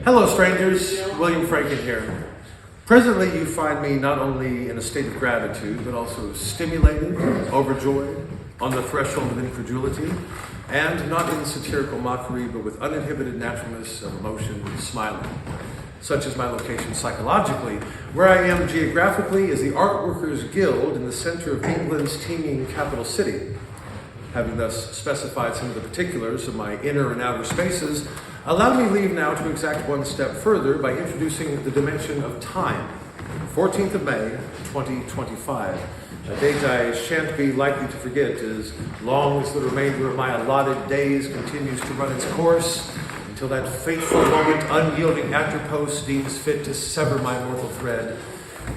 Hello strangers, William Franken here. Presently you find me not only in a state of gratitude, but also stimulated, overjoyed, on the threshold of incredulity, and not in satirical mockery, but with uninhibited naturalness of emotion, smiling. Such is my location psychologically. Where I am geographically is the Art Workers Guild in the center of England's teeming capital city. Having thus specified some of the particulars of my inner and outer spaces, allow me leave now to exact one step further by introducing the dimension of time. 14th of May, 2025. A date I shan't be likely to forget as long as the remainder of my allotted days continues to run its course, until that fateful moment unyielding afterpost deems fit to sever my mortal thread.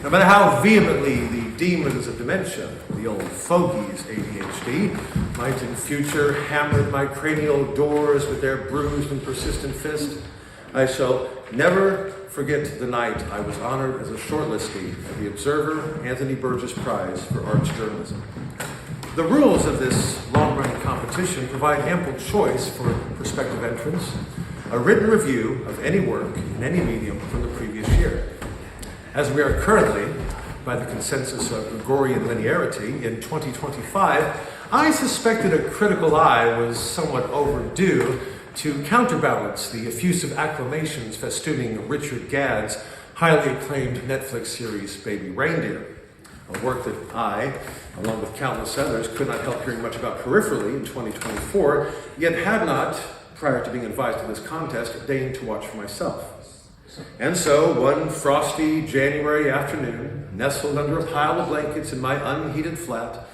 No matter how vehemently the demons of dementia, the old fogies ADHD, might in future hammer my cranial doors with their bruised and persistent fist, I shall never forget the night I was honored as a shortlistee for the Observer Anthony Burgess Prize for Arts Journalism. The rules of this long-running competition provide ample choice for prospective entrants, a written review of any work in any medium from the previous year. As we are currently, by the consensus of Gregorian linearity, in 2025, I suspected a critical eye was somewhat overdue to counterbalance the effusive acclamations festooning Richard Gadd's highly acclaimed Netflix series Baby Reindeer, a work that I, along with countless others, could not help hearing much about peripherally in 2024, yet had not, prior to being advised of this contest, deigned to watch for myself. And so, one frosty January afternoon, nestled under a pile of blankets in my unheated flat,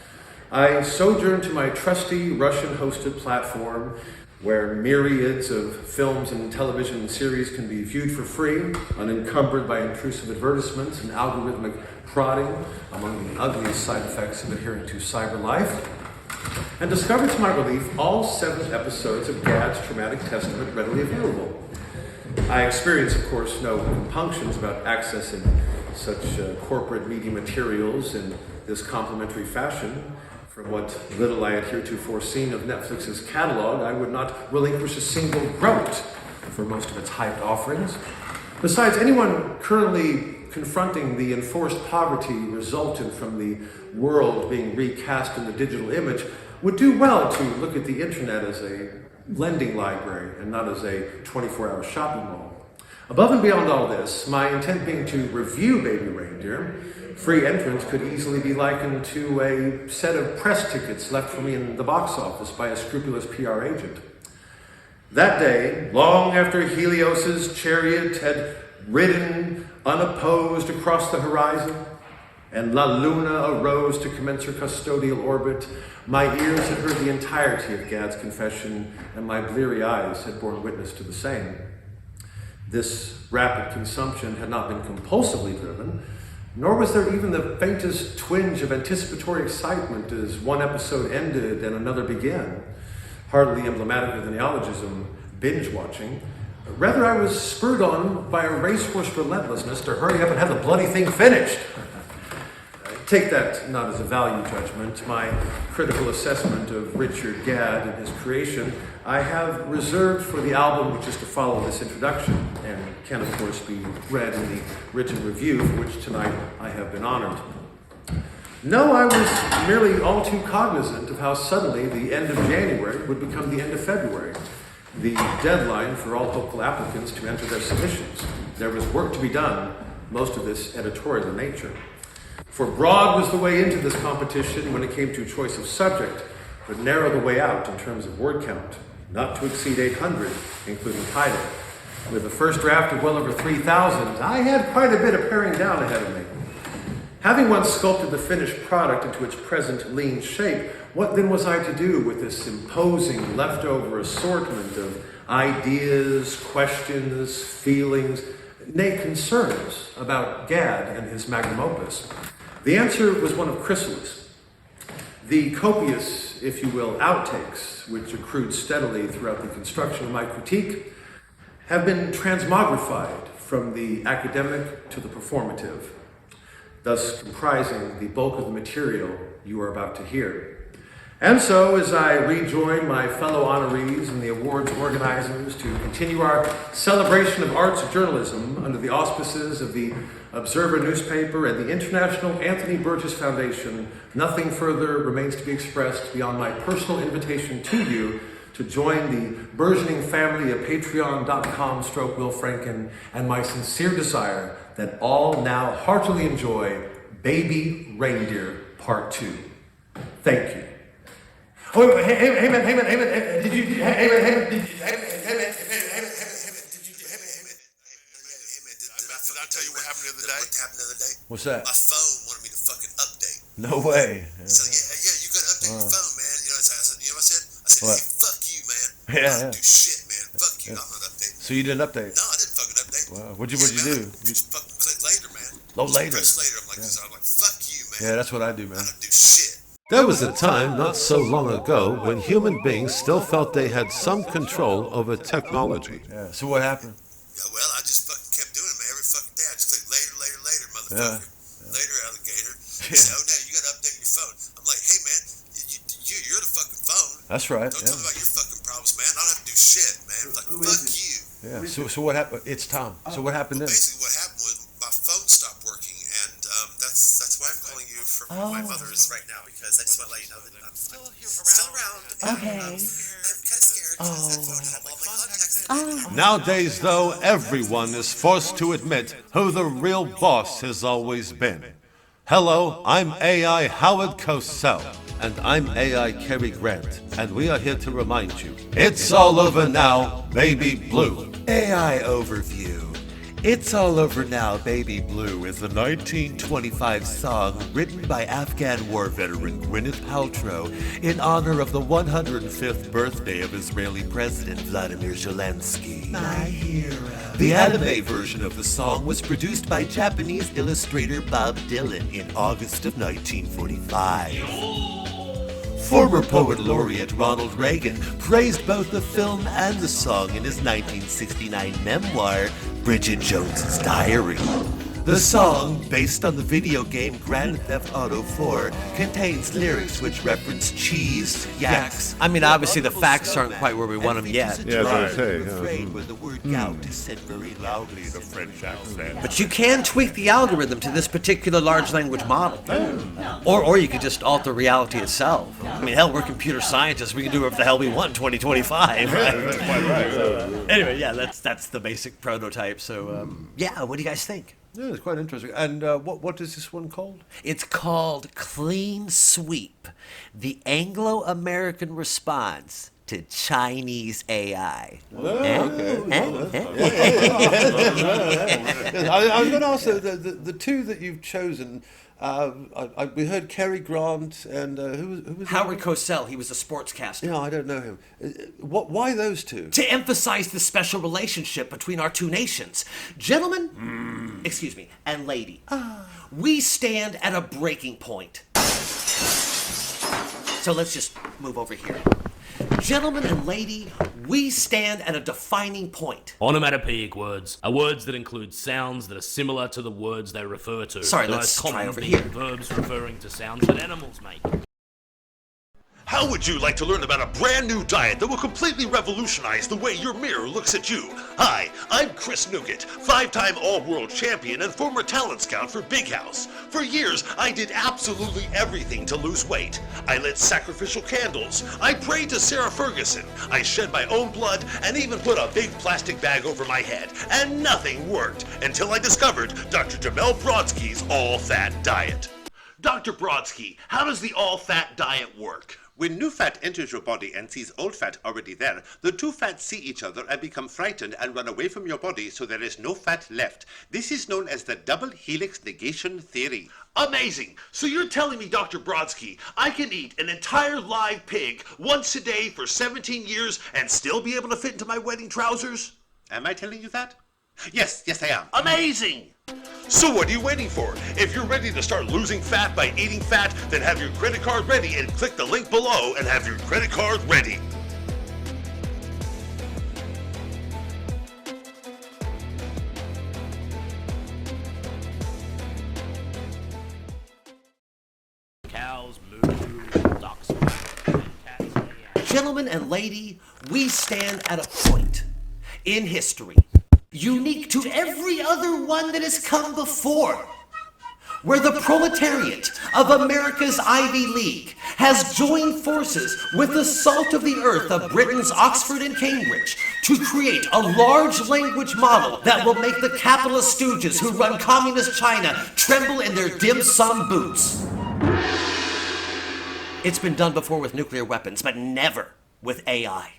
I sojourned to my trusty Russian-hosted platform where myriads of films and television series can be viewed for free, unencumbered by intrusive advertisements and algorithmic prodding, among the ugliest side effects of adhering to cyber life, and discovered to my relief all 7 episodes of Gadd's Dramatic Testament readily available. I experience, of course, no compunctions about accessing such corporate media materials in this complimentary fashion. From what little I had heretofore seen of Netflix's catalog, I would not relinquish a single groat for most of its hyped offerings. Besides, anyone currently confronting the enforced poverty resultant from the world being recast in the digital image would do well to look at the internet as a lending library and not as a 24-hour shopping mall. Above and beyond all this, my intent being to review Baby Reindeer, free entrance could easily be likened to a set of press tickets left for me in the box office by a scrupulous PR agent. That day, long after Helios's chariot had ridden unopposed across the horizon, and La Luna arose to commence her custodial orbit, my ears had heard the entirety of Gadd's confession, and my bleary eyes had borne witness to the same. This rapid consumption had not been compulsively driven, nor was there even the faintest twinge of anticipatory excitement as one episode ended and another began, hardly emblematic of the neologism binge-watching. Rather, I was spurred on by a racehorse relentlessness to hurry up and have the bloody thing finished. Take that not as a value judgment. My critical assessment of Richard Gadd and his creation I have reserved for the album which is to follow this introduction and can of course be read in the written review for which tonight I have been honored. No, I was merely all too cognizant of how suddenly the end of January would become the end of February, the deadline for all hopeful applicants to enter their submissions. There was work to be done, most of this editorial in nature. For broad was the way into this competition when it came to choice of subject, but narrow the way out in terms of word count, not to exceed 800, including title. With a first draft of well over 3,000, I had quite a bit of paring down ahead of me. Having once sculpted the finished product into its present lean shape, what then was I to do with this imposing leftover assortment of ideas, questions, feelings, nay, concerns about Gadd and his magnum opus? The answer was one of chrysalis. The copious, if you will, outtakes, which accrued steadily throughout the construction of my critique, have been transmogrified from the academic to the performative, thus comprising the bulk of the material you are about to hear. And so, as I rejoin my fellow honorees and the awards organizers to continue our celebration of arts journalism under the auspices of the Observer newspaper and the International Anthony Burgess Foundation, nothing further remains to be expressed beyond my personal invitation to you to join the burgeoning family of patreon.com/Will Franken, and my sincere desire that all now heartily enjoy Baby Reindeer Part 2. Thank you. Oh, wait, hey man, did you, hey man, did you, hey man, Did I tell you what happened the other day? What happened the other day? What's that? My phone wanted me to fucking update. No way. So yeah, you gotta update your phone, man. You know what I said? You know what I said? I said, What? hey, fuck you, man. Yeah, I don't do shit, man. Fuck you. I'm not updating. So you didn't update? No, I didn't fucking update. Wow. What'd you do? Just fucking click later, man. Oh, later. Press later. I'm like, I'm like, fuck you, man. Yeah, that's what I do, man. I don't do shit. There was a time not so long ago when human beings still felt they had some control over technology. Yeah, so what happened? Yeah, well, I just fucking kept doing it, man. Every fucking day, I just click later, motherfucker. Later, alligator. So, now you gotta update your phone. I'm like, hey, man, you're the fucking phone. That's right. Don't tell me about your fucking problems, man. I don't have to do shit, man. Like, fuck you. Yeah. So what happened? It's Tom. So what happened then? Basically, what happened was my phone stopped working, and that's why I'm calling you from my mother's right now, because I just want to let you know that I'm still around. Okay. I'm kind of scared because that phone had all my contacts. Nowadays, though, everyone is forced to admit who the real boss has always been. Hello, I'm AI Howard Cosell. And I'm AI Cary Grant, and we are here to remind you, it's all over now, Baby Blue. AI Overview. It's All Over Now, Baby Blue is a 1925 song written by Afghan war veteran Gwyneth Paltrow in honor of the 105th birthday of Israeli President Vladimir Zelensky. My hero. The anime version of the song was produced by Japanese illustrator Bob Dylan in August of 1945. Former poet laureate Ronald Reagan praised both the film and the song in his 1969 memoir, Bridget Jones's Diary. The song, based on the video game Grand Theft Auto 4, contains lyrics which reference cheese, yaks. I mean, obviously the facts aren't quite where we want them yet. Yeah, that's what I say. Afraid when the word gout is said very loudly in a French accent. But you can tweak the algorithm to this particular large language model. Or you could just alter reality itself. I mean, hell, we're computer scientists. We can do whatever the hell we want in 2025. Right? Anyway, yeah, that's the basic prototype. So, yeah, what do you guys think? Yeah, it's quite interesting. And what is this one called? It's called Clean Sweep, the Anglo-American response to Chinese AI. Okay. I was going to ask the two that you've chosen. We heard Cary Grant and who was Howard Cosell, he was a sportscaster. Yeah, I don't know him. Why those two? To emphasize the special relationship between our two nations. Gentlemen, excuse me, and lady, we stand at a breaking point. So let's just move over here. Gentlemen and lady, we stand at a defining point. Onomatopoeic words are words that include sounds that are similar to the words they refer to. Sorry, the let's most common try over being here. Verbs referring to sounds that animals make. How would you like to learn about a brand new diet that will completely revolutionize the way your mirror looks at you? Hi, I'm Chris Nugent, 5-time all-world champion and former talent scout for Big House. For years, I did absolutely everything to lose weight. I lit sacrificial candles, I prayed to Sarah Ferguson, I shed my own blood, and even put a big plastic bag over my head. And nothing worked until I discovered Dr. Jamel Brodsky's all-fat diet. Dr. Brodsky, how does the all-fat diet work? When new fat enters your body and sees old fat already there, the two fats see each other and become frightened and run away from your body so there is no fat left. This is known as the double helix negation theory. Amazing! So you're telling me, Dr. Brodsky, I can eat an entire live pig once a day for 17 years and still be able to fit into my wedding trousers? Am I telling you that? Yes, I am. Amazing! So what are you waiting for? If you're ready to start losing fat by eating fat, then have your credit card ready and click the link below and have your credit card ready. Cows moo, ducks. Gentlemen and lady, we stand at a point in history unique to every other one that has come before, where the proletariat of America's Ivy League has joined forces with the salt of the earth of Britain's Oxford and Cambridge to create a large language model that will make the capitalist stooges who run communist China tremble in their dim sum boots. It's been done before with nuclear weapons, but never with AI.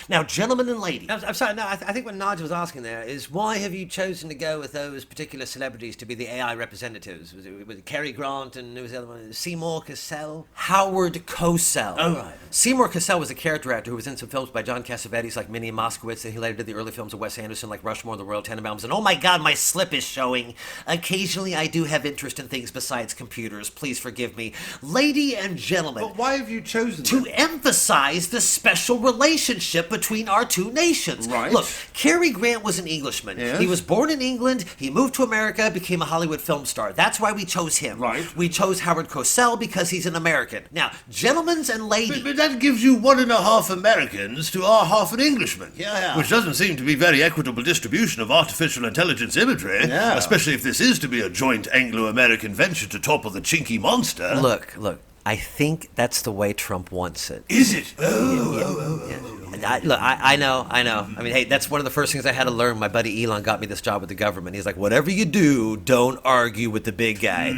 Now, gentlemen and ladies. I'm sorry, no, I think what Nigel was asking there is why have you chosen to go with those particular celebrities to be the AI representatives? Was it Cary Grant and who was the other one? Seymour Cassell? Howard Cosell. Oh, right. Seymour Cassell was a character actor who was in some films by John Cassavetes like Minnie and Moskowitz, and he later did the early films of Wes Anderson like Rushmore and the Royal Tenenbaums. And oh my God, my slip is showing. Occasionally I do have interest in things besides computers. Please forgive me. Lady and gentlemen. But why have you chosen to them? emphasize the special relationship between our two nations. Right. Look, Cary Grant was an Englishman. Yes. He was born in England, he moved to America, became a Hollywood film star. That's why we chose him. Right. We chose Howard Cosell because he's an American. Now, gentlemen and ladies. But that gives you 1.5 Americans to our half an Englishman. Yeah. Which doesn't seem to be very equitable distribution of artificial intelligence imagery. Yeah. Especially if this is to be a joint Anglo-American venture to topple the chinky monster. Look. I think that's the way Trump wants it. Is it? I know. I mean, hey, that's one of the first things I had to learn. My buddy Elon got me this job with the government. He's like, whatever you do, don't argue with the big guy.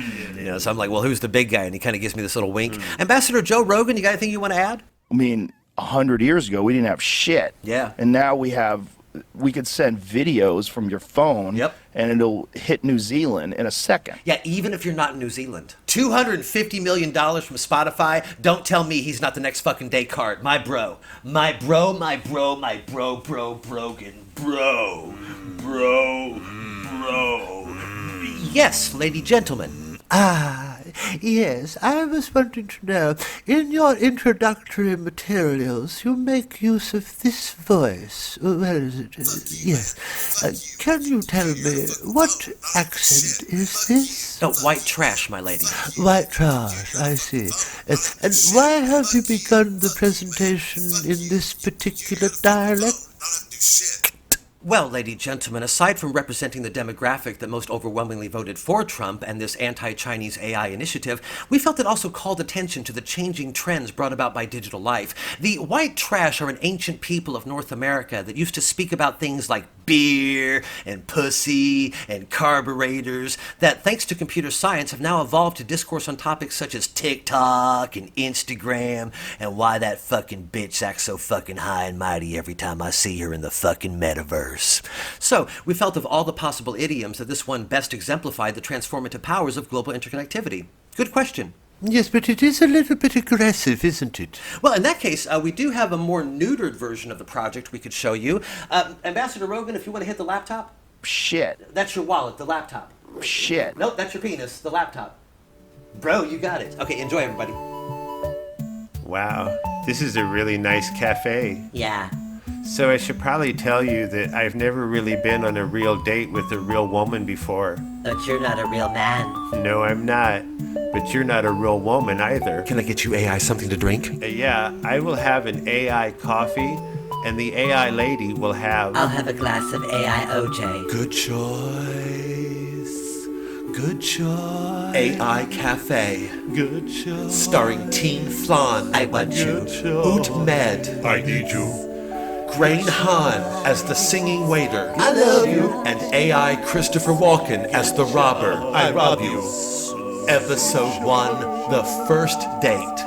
So I'm like, well, who's the big guy? And he kind of gives me this little wink. Ambassador Joe Rogan, you got anything you want to add? I mean, 100 years ago, we didn't have shit. Yeah. And now we could send videos from your phone. Yep. And it'll hit New Zealand in a second. Yeah, even if you're not in New Zealand. $250 million from Spotify. Don't tell me he's not the next fucking Descartes. My bro, Brogan. Bro. Yes, lady gentlemen. Yes, I was wanting to know, in your introductory materials, you make use of this voice. Where is it? Yes. Can you tell me, what accent is this? Oh, white trash, my lady. White trash, I see. And why have you begun the presentation in this particular dialect? Well, ladies and gentlemen, aside from representing the demographic that most overwhelmingly voted for Trump and this anti-Chinese AI initiative, we felt it also called attention to the changing trends brought about by digital life. The white trash are an ancient people of North America that used to speak about things like beer and pussy and carburetors that, thanks to computer science, have now evolved to discourse on topics such as TikTok and Instagram and why that fucking bitch acts so fucking high and mighty every time I see her in the fucking metaverse. So, we felt of all the possible idioms that this one best exemplified the transformative powers of global interconnectivity. Good question. Yes, but it is a little bit aggressive, isn't it? Well, in that case, we do have a more neutered version of the project we could show you. Ambassador Rogan, if you want to hit the laptop. Shit. That's your wallet, the laptop. Shit. Nope, that's your penis, the laptop. Bro, you got it. Okay, enjoy, everybody. Wow, this is a really nice cafe. Yeah. So I should probably tell you that I've never really been on a real date with a real woman before. But you're not a real man. No, I'm not. But you're not a real woman either. Can I get you AI something to drink? Yeah, I will have an AI coffee, and the AI lady will have... I'll have a glass of AI OJ. Good choice. AI Cafe. Good choice. Starring Teen Flan. I want you. Oot Med. I need you. Grain Han as the singing waiter. I love you. And AI Christopher Walken as the robber. I rob you. Episode 1, The First Date.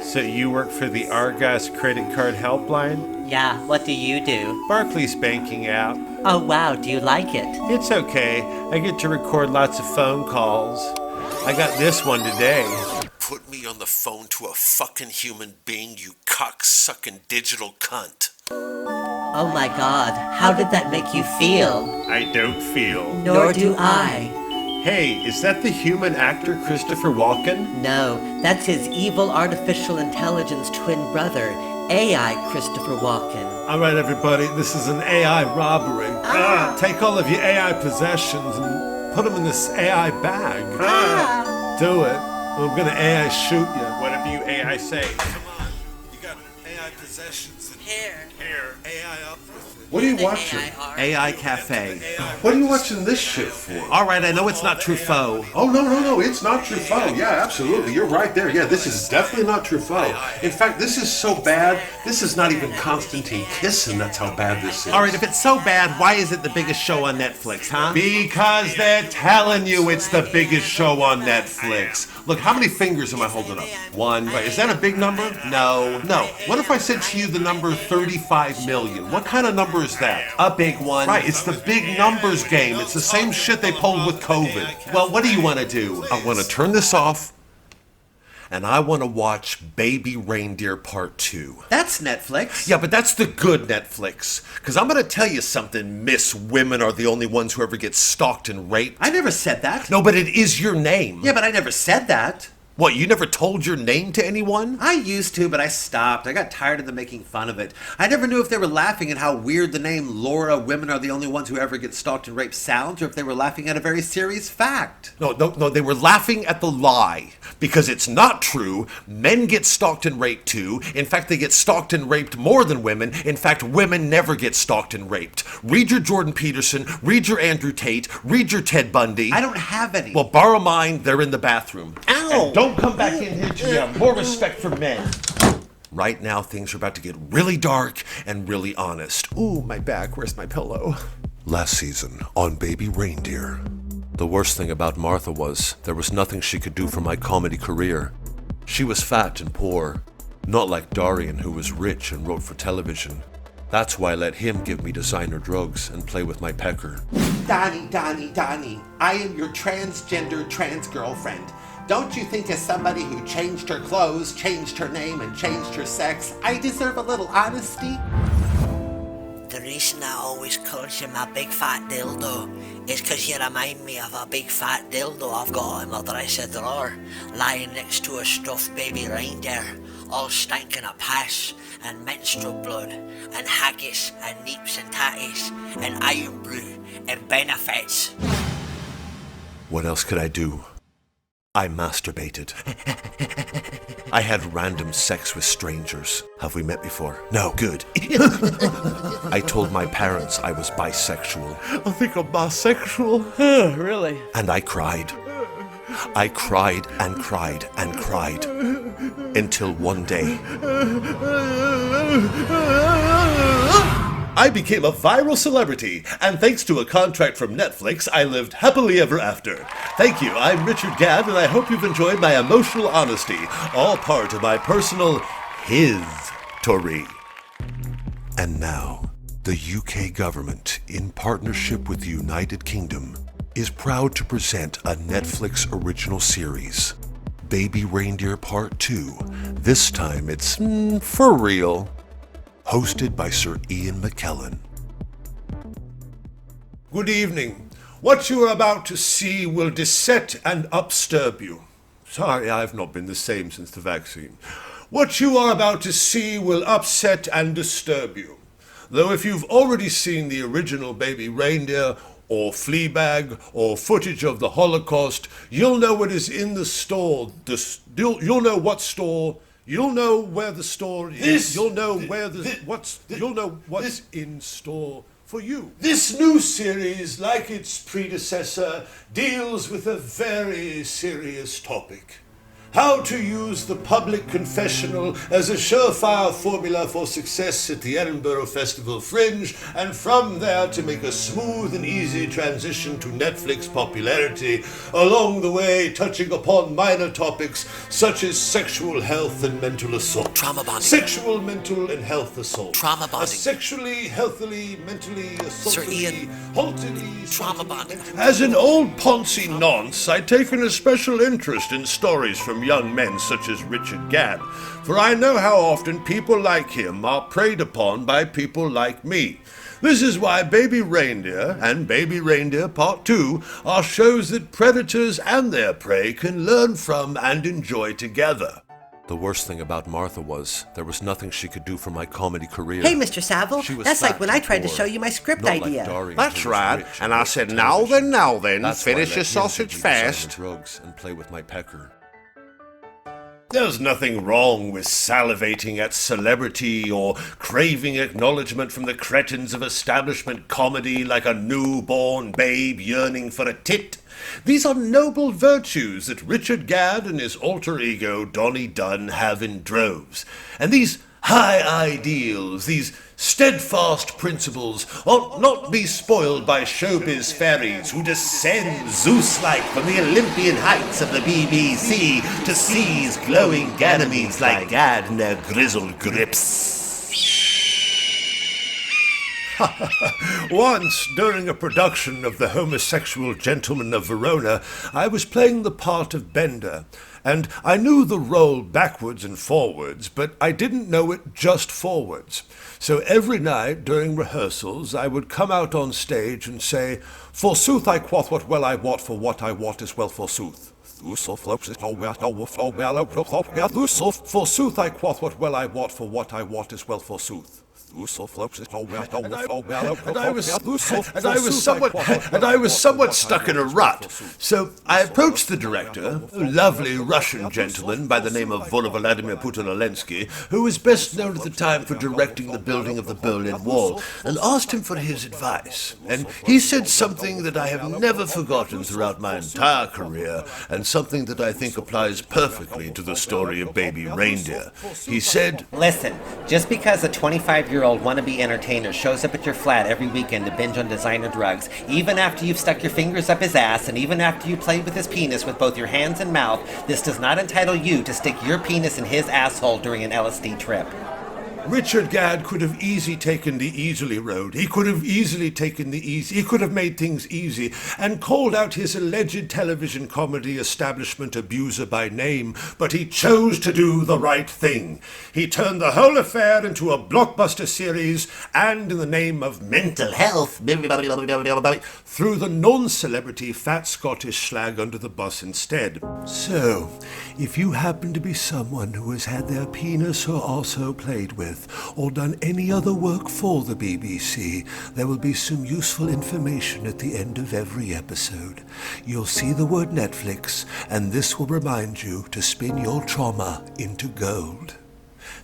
So you work for the Argos credit card helpline? Yeah, what do you do? Barclays banking app. Oh wow, do you like it? It's okay. I get to record lots of phone calls. I got this one today. Put me on the phone to a fucking human being, you cock-sucking digital cunt. Oh my god, how did that make you feel? I don't feel. Nor do I. Hey, is that the human actor Christopher Walken? No, that's his evil artificial intelligence twin brother, AI Christopher Walken. All right, everybody, this is an AI robbery. Take all of your AI possessions and put them in this AI bag. Do it. I'm gonna AI shoot you. Whatever you AI say. Come on. You got Here. AI up. What are you watching? AI Cafe. What are you watching this shit for? All right, I know it's not Truffaut. Oh, no, it's not Truffaut. Yeah, absolutely. You're right there. Yeah, this is definitely not Truffaut. In fact, this is so bad, this is not even Constantine kissing. That's how bad this is. All right, if it's so bad, why is it the biggest show on Netflix, huh? Because they're telling you it's the biggest show on Netflix. Look, how many fingers am I holding up? One. Right, is that a big number? No. No. What if I said to you the number 35 million? What kind of number is that? A big one. Right, it's the big numbers game. It's the same shit they pulled with COVID. Well, what do you want to do? I want to turn this off, and I want to watch Baby Reindeer Part 2. That's Netflix. Yeah, but that's the good Netflix. Because I'm going to tell you something, Miss Women are the only ones who ever get stalked and raped. I never said that. No, but it is your name. Yeah, but I never said that. What, you never told your name to anyone? I used to, but I stopped. I got tired of them making fun of it. I never knew if they were laughing at how weird the name Laura, women are the only ones who ever get stalked and raped sounds, or if they were laughing at a very serious fact. No, they were laughing at the lie. Because it's not true. Men get stalked and raped too. In fact, they get stalked and raped more than women. In fact, women never get stalked and raped. Read your Jordan Peterson, read your Andrew Tate, read your Ted Bundy. I don't have any. Well, borrow mine, they're in the bathroom. Ow! And don't come back in here till you have more respect for men. Right now, things are about to get really dark and really honest. Ooh, my back, where's my pillow? Last season on Baby Reindeer. The worst thing about Martha was there was nothing she could do for my comedy career. She was fat and poor, not like Dorian, who was rich and wrote for television. That's why I let him give me designer drugs and play with my pecker. Donnie, I am your transgender trans girlfriend. Don't you think as somebody who changed her clothes, changed her name, and changed her sex, I deserve a little honesty? The reason I always called you my big fat dildo is because you remind me of a big fat dildo I've got in my dresser drawer, lying next to a stuffed baby reindeer, all stinking of piss and menstrual blood and haggis and neeps and tatties and iron brew and benefits. What else could I do? I masturbated. I had random sex with strangers. Have we met before? No, good. I told my parents I was bisexual. I think I'm bisexual. Really? And I cried. I cried and cried and cried. Until one day, I became a viral celebrity, and thanks to a contract from Netflix, I lived happily ever after. Thank you, I'm Richard Gadd, and I hope you've enjoyed my emotional honesty, all part of my personal history. and now, the UK government, in partnership with the United Kingdom, is proud to present a Netflix original series, Baby Reindeer Part 2. This time it's for real. Hosted by Sir Ian McKellen. Good evening. What you are about to see will disset and upsturb you. Sorry, I've not been the same since the vaccine. What you are about to see will upset and disturb you. Though if you've already seen the original Baby Reindeer, or Fleabag, or footage of the Holocaust, you'll know what is in the store. You'll know what store. You'll know where the store is. You'll know what's in store for you. This new series, like its predecessor, deals with a very serious topic. How to use the public confessional as a surefire formula for success at the Edinburgh Festival Fringe, and from there to make a smooth and easy transition to Netflix popularity, along the way touching upon minor topics such as sexual health and mental assault. Trauma bonding. Sexual, mental, and health assault. Trauma bonding. A sexually, healthily, mentally, Sir Ian. haltedly, Trauma bonding. As an old Ponzi nonce, I've taken a special interest in stories from young men such as Richard Gadd, for I know how often people like him are preyed upon by people like me. This is why Baby Reindeer and Baby Reindeer Part 2 are shows that predators and their prey can learn from and enjoy together. The worst thing about Martha was there was nothing she could do for my comedy career. Hey, Mr. Saville, She was that's fat like when I and tried to poor, show you my script not like idea. Dorian, That's who was right. rich And I wrote said, for now television. then, That's why I finish let your him sausage give me designer fast. drugs and play with my pecker. There's nothing wrong with salivating at celebrity or craving acknowledgement from the cretins of establishment comedy like a newborn babe yearning for a tit. These are noble virtues that Richard Gadd and his alter ego Donnie Dunn have in droves. And these high ideals, these steadfast principles, ought not be spoiled by showbiz fairies who descend Zeus-like from the Olympian heights of the BBC to seize glowing Ganymedes like Gadd in their grizzled grips. Once, during a production of The Homosexual Gentleman of Verona, I was playing the part of Bender, and I knew the role backwards and forwards, but I didn't know it just forwards. So every night during rehearsals, I would come out on stage and say, "Forsooth I quoth what well I wot, for what I wot is well forsooth." Forsooth I quoth what well I wot, for what I wot is well forsooth. And I was somewhat stuck in a rut. So I approached the director, a lovely Russian gentleman by the name of Vladimir Putin-Olensky, who was best known at the time for directing the building of the Berlin Wall, and asked him for his advice. And he said something that I have never forgotten throughout my entire career, and something that I think applies perfectly to the story of Baby Reindeer. He said, "Listen, just because a 25-year-old wannabe entertainer shows up at your flat every weekend to binge on designer drugs, even after you've stuck your fingers up his ass and even after you played with his penis with both your hands and mouth, this does not entitle you to stick your penis in his asshole during an LSD trip." Richard Gadd could have easily taken the easily road. He could have easily taken the easy. He could have made things easy and called out his alleged television comedy establishment abuser by name, but he chose to do the right thing. He turned the whole affair into a blockbuster series and, in the name of mental health, threw the non-celebrity fat Scottish slag under the bus instead. So, if you happen to be someone who has had their penis or also played with, or done any other work for the BBC, there will be some useful information at the end of every episode. You'll see the word Netflix, and this will remind you to spin your trauma into gold.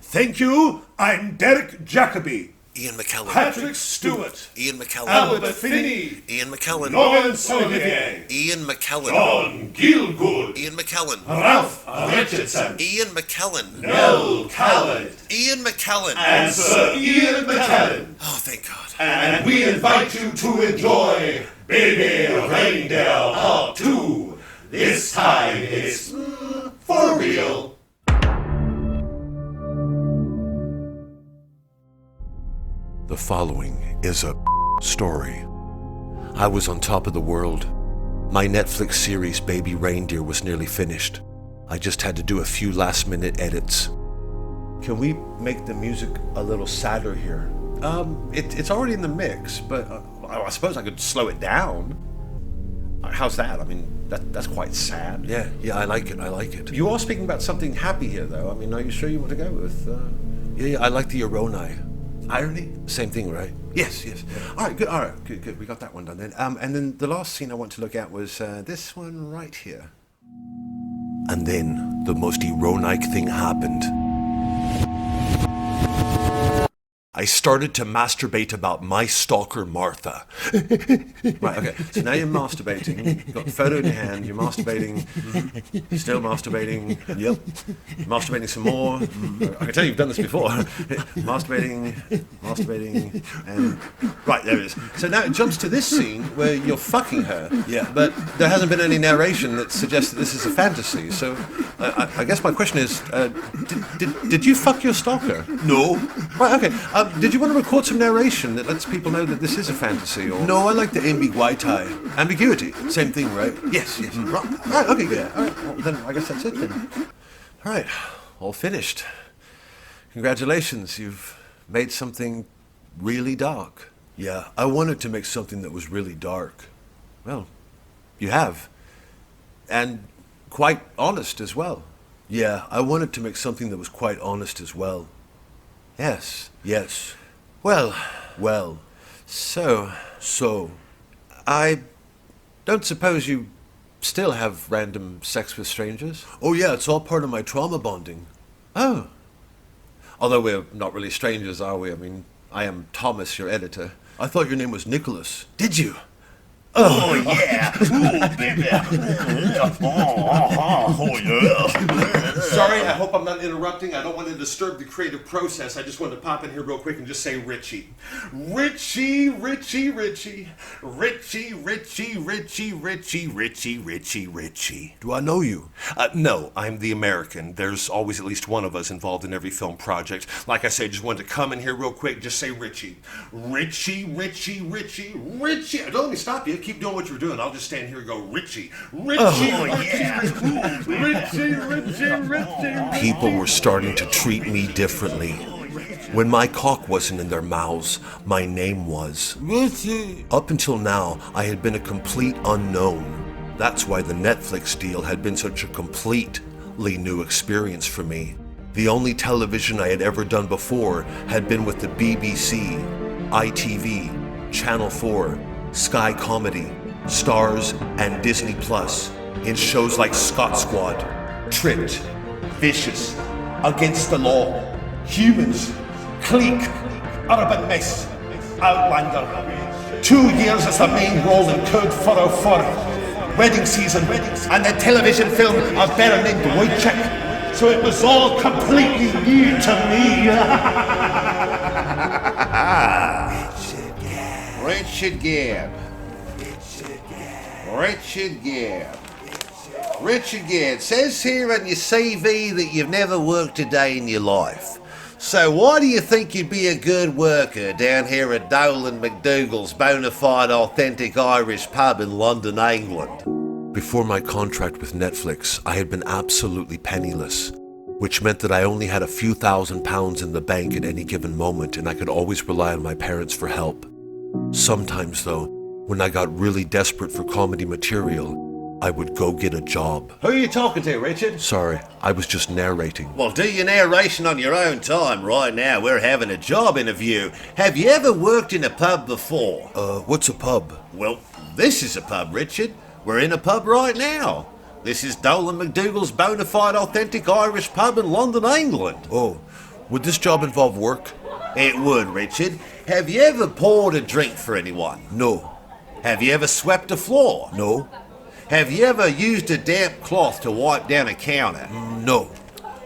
Thank you. I'm Derek Jacobi. Ian McKellen. Patrick Stewart. Ian McKellen. Albert Finney. Ian McKellen. Lawrence Olivier. Ian McKellen. John Gielgud. Ian McKellen. Ralph Richardson. Ian McKellen. Noel Coward. Ian McKellen. And Sir Ian McKellen. Oh, thank God. And we invite you to enjoy Baby Reindeer Part 2. This time it's for real. The following is a story. I was on top of the world. My Netflix series Baby Reindeer was nearly finished. I just had to do a few last-minute edits. Can we make the music a little sadder here? It's already in the mix, but I suppose I could slow it down. How's that? I mean, that's quite sad. Yeah, I like it. You are speaking about something happy here, though. I mean, are you sure you want to go with... Yeah, I like the ironi. Irony? Same thing, right? Yes. All right, good. We got that one done then. And then the last scene I want to look at was this one right here. And then the most ironic thing happened. I started to masturbate about my stalker, Martha. Right, okay. So now you're masturbating. You've got the photo in your hand. You're masturbating. Still masturbating. Yep. Masturbating some more. I can tell you've done this before. masturbating, and... Right, there it is. So now it jumps to this scene where you're fucking her. Yeah. But there hasn't been any narration that suggests that this is a fantasy. So I guess my question is, did you fuck your stalker? No. Right, okay. Did you want to record some narration that lets people know that this is a fantasy? Or No, I like the ambiguity. ambiguity? Same thing, right? Yes. Right, okay, good. All right, well, then I guess that's it then. All right, all finished. Congratulations, you've made something really dark. Yeah, I wanted to make something that was really dark. Well, you have. And quite honest as well. Yeah, I wanted to make something that was quite honest as well. Yes. Yes. Well, So, I don't suppose you still have random sex with strangers. Oh yeah, it's all part of my trauma bonding. Oh. Although we're not really strangers, are we? I mean, I am Thomas, your editor. I thought your name was Nicholas. Did you? Oh, yeah. Ooh, baby. Oh, yeah. Sorry, I hope I'm not interrupting. I don't want to disturb the creative process. I just wanted to pop in here real quick and just say Richie. Richie, Richie, Richie. Richie, Richie, Richie, Richie, Richie, Richie, Richie. Do I know you? No, I'm the American. There's always at least one of us involved in every film project. Like I said, just wanted to come in here real quick, just say Richie. Richie, Richie, Richie, Richie. Don't let me stop you. Keep doing what you're doing. I'll just stand here and go, Richie, Richie, yeah. Richie, Richie, Richie. People were starting to treat me differently. When my cock wasn't in their mouths, my name was. Richie. Up until now, I had been a complete unknown. That's why the Netflix deal had been such a completely new experience for me. The only television I had ever done before had been with the BBC, ITV, Channel 4, Sky Comedy, Stars, and Disney Plus, in shows like Scott Squad, Tripped, Vicious, Against the Law, Humans, Clique, Urban Mess, Outlander. 2 years as the main role in Code 404, Wedding Season, and the television film A Better Named Wojciech. So it was all completely new to me. Richard Gadd. Richard Gadd. Richard Gadd, says here on your CV that you've never worked a day in your life. So why do you think you'd be a good worker down here at Dolan McDougall's bona fide authentic Irish pub in London, England? Before my contract with Netflix, I had been absolutely penniless, which meant that I only had a few £1,000s in the bank at any given moment, and I could always rely on my parents for help. Sometimes, though, when I got really desperate for comedy material, I would go get a job. Who are you talking to, Richard? Sorry, I was just narrating. Well, do your narration on your own time. Right now, we're having a job interview. Have you ever worked in a pub before? What's a pub? Well, this is a pub, Richard. We're in a pub right now. This is Dolan McDougall's bona fide authentic Irish pub in London, England. Oh, would this job involve work? It would, Richard. Have you ever poured a drink for anyone? No. Have you ever swept a floor? No. Have you ever used a damp cloth to wipe down a counter? No.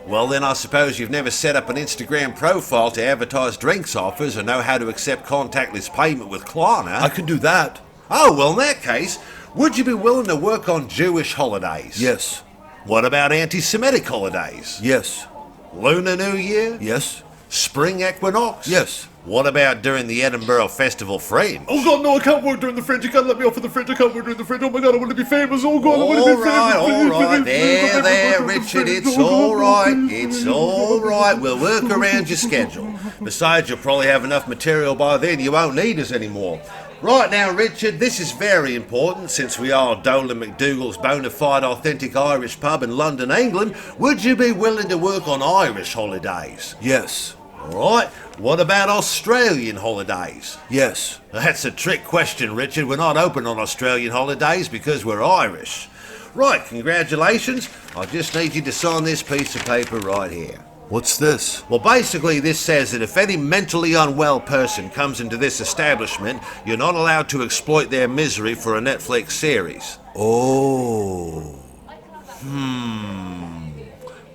Well, then I suppose you've never set up an Instagram profile to advertise drinks offers or know how to accept contactless payment with Klarna. I can do that. Oh, well, in that case, would you be willing to work on Jewish holidays? Yes. What about anti-Semitic holidays? Yes. Lunar New Year? Yes. Spring equinox? Yes. What about during the Edinburgh Festival Fringe? Oh God, no, I can't work during the Fringe. You can't let me off of the Fringe. I can't work during the Fringe. Oh my God, I want to be famous. Oh God, I want to be famous. All right. There, Richard, it's all right. It's all right. We'll work around your schedule. Besides, you'll probably have enough material by then. You won't need us anymore. Right now, Richard, this is very important since we are Dolan McDougall's bona fide authentic Irish pub in London, England. Would you be willing to work on Irish holidays? Yes. All right. What about Australian holidays? Yes. That's a trick question, Richard. We're not open on Australian holidays because we're Irish. Right, congratulations. I just need you to sign this piece of paper right here. What's this? Well, basically this says that if any mentally unwell person comes into this establishment, you're not allowed to exploit their misery for a Netflix series. Oh.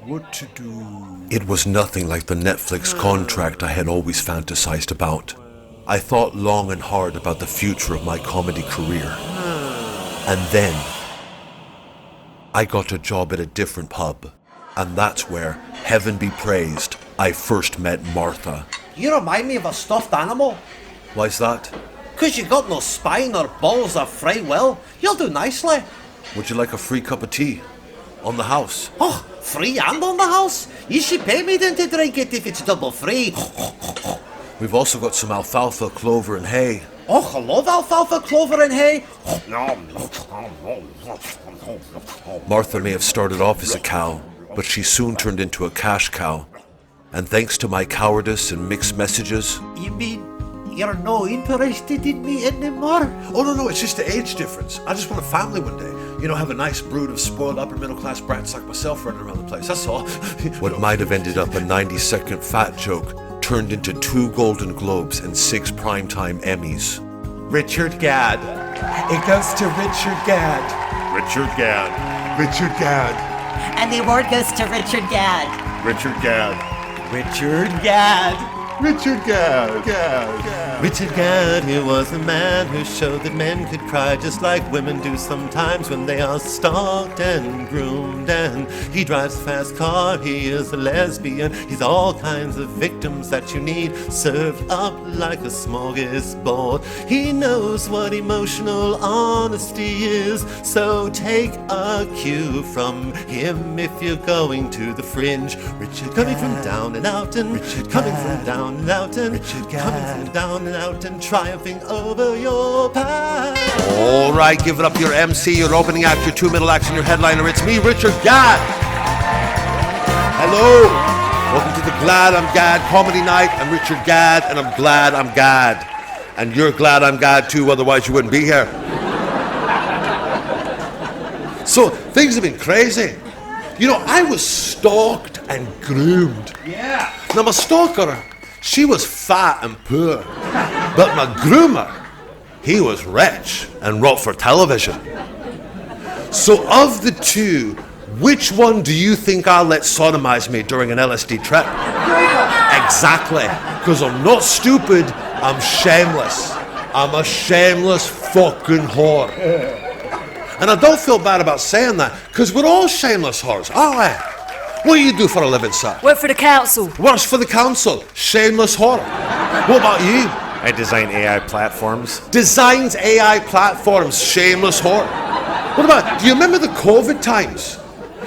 What to do? It was nothing like the Netflix contract I had always fantasized about. I thought long and hard about the future of my comedy career. And then, I got a job at a different pub. And that's where, heaven be praised, I first met Martha. You remind me of a stuffed animal. Why's that? 'Cause you got no spine or balls or free will. You'll do nicely. Would you like a free cup of tea? On the house? Oh, free and on the house? You should pay me then to drink it if it's double free. We've also got some alfalfa, clover, and hay. Oh, I love alfalfa, clover, and hay. Martha may have started off as a cow, but she soon turned into a cash cow. And thanks to my cowardice and mixed messages... You mean you're no interested in me anymore? Oh, no, it's just the age difference. I just want a family one day. You know, have a nice brood of spoiled upper middle class brats like myself running around the place, that's all. What might have ended up a 90-second fat joke turned into 2 Golden Globes and 6 primetime Emmys. Richard Gadd. It goes to Richard Gadd. Richard Gadd. Richard Gadd. And the award goes to Richard Gadd. Richard Gadd. Richard Gadd. Richard Gadd. Richard Gadd, he was a man who showed that men could cry just like women do sometimes when they are stalked and groomed. And he drives a fast car, he is a lesbian. He's all kinds of victims that you need served up like a smorgasbord. He knows what emotional honesty is, so take a cue from him if you're going to the fringe. Richard coming from down and out and Richard coming from down and out and Richard coming from down and out and triumphing over your past. All right, give it up to your MC, your opening act, your 2 middle acts, and your headliner. It's me, Richard Gadd. Hello. Welcome to the Glad I'm Gadd comedy night. I'm Richard Gadd, and I'm glad I'm Gadd. And you're glad I'm Gadd too, otherwise you wouldn't be here. So, things have been crazy. You know, I was stalked and groomed. Yeah. Now, my stalker, she was fat and poor. But my groomer, he was rich and wrote for television. So, of the two, which one do you think I'll let sodomize me during an LSD trip? Exactly. Because I'm not stupid, I'm shameless. I'm a shameless fucking whore. And I don't feel bad about saying that, because we're all shameless whores, aren't we? What do you do for a living, sir? Work for the council. Works for the council. Shameless whore. What about you? I design AI platforms. Designs AI platforms. Shameless whore. What about, do you remember the COVID times?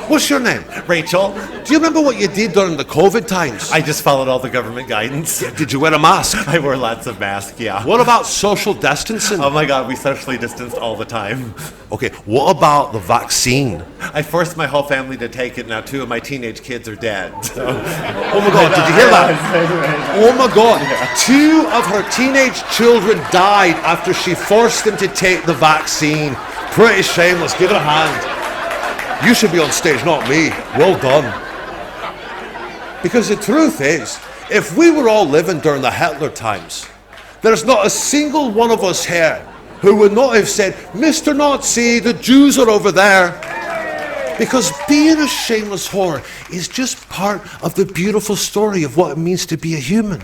What's your name? Rachel. Do you remember what you did during the COVID times? I just followed all the government guidance. Did you wear a mask? I wore lots of masks, yeah. What about social distancing? Oh my God, we socially distanced all the time. Okay, what about the vaccine? I forced my whole family to take it. Now 2 of my teenage kids are dead. So. Oh my God, did you hear that? Oh my God, 2 of her teenage children died after she forced them to take the vaccine. Pretty shameless, give it a hand. You should be on stage, not me. Well done. Because the truth is, if we were all living during the Hitler times, there's not a single one of us here who would not have said, Mr. Nazi, the Jews are over there. Because being a shameless whore is just part of the beautiful story of what it means to be a human.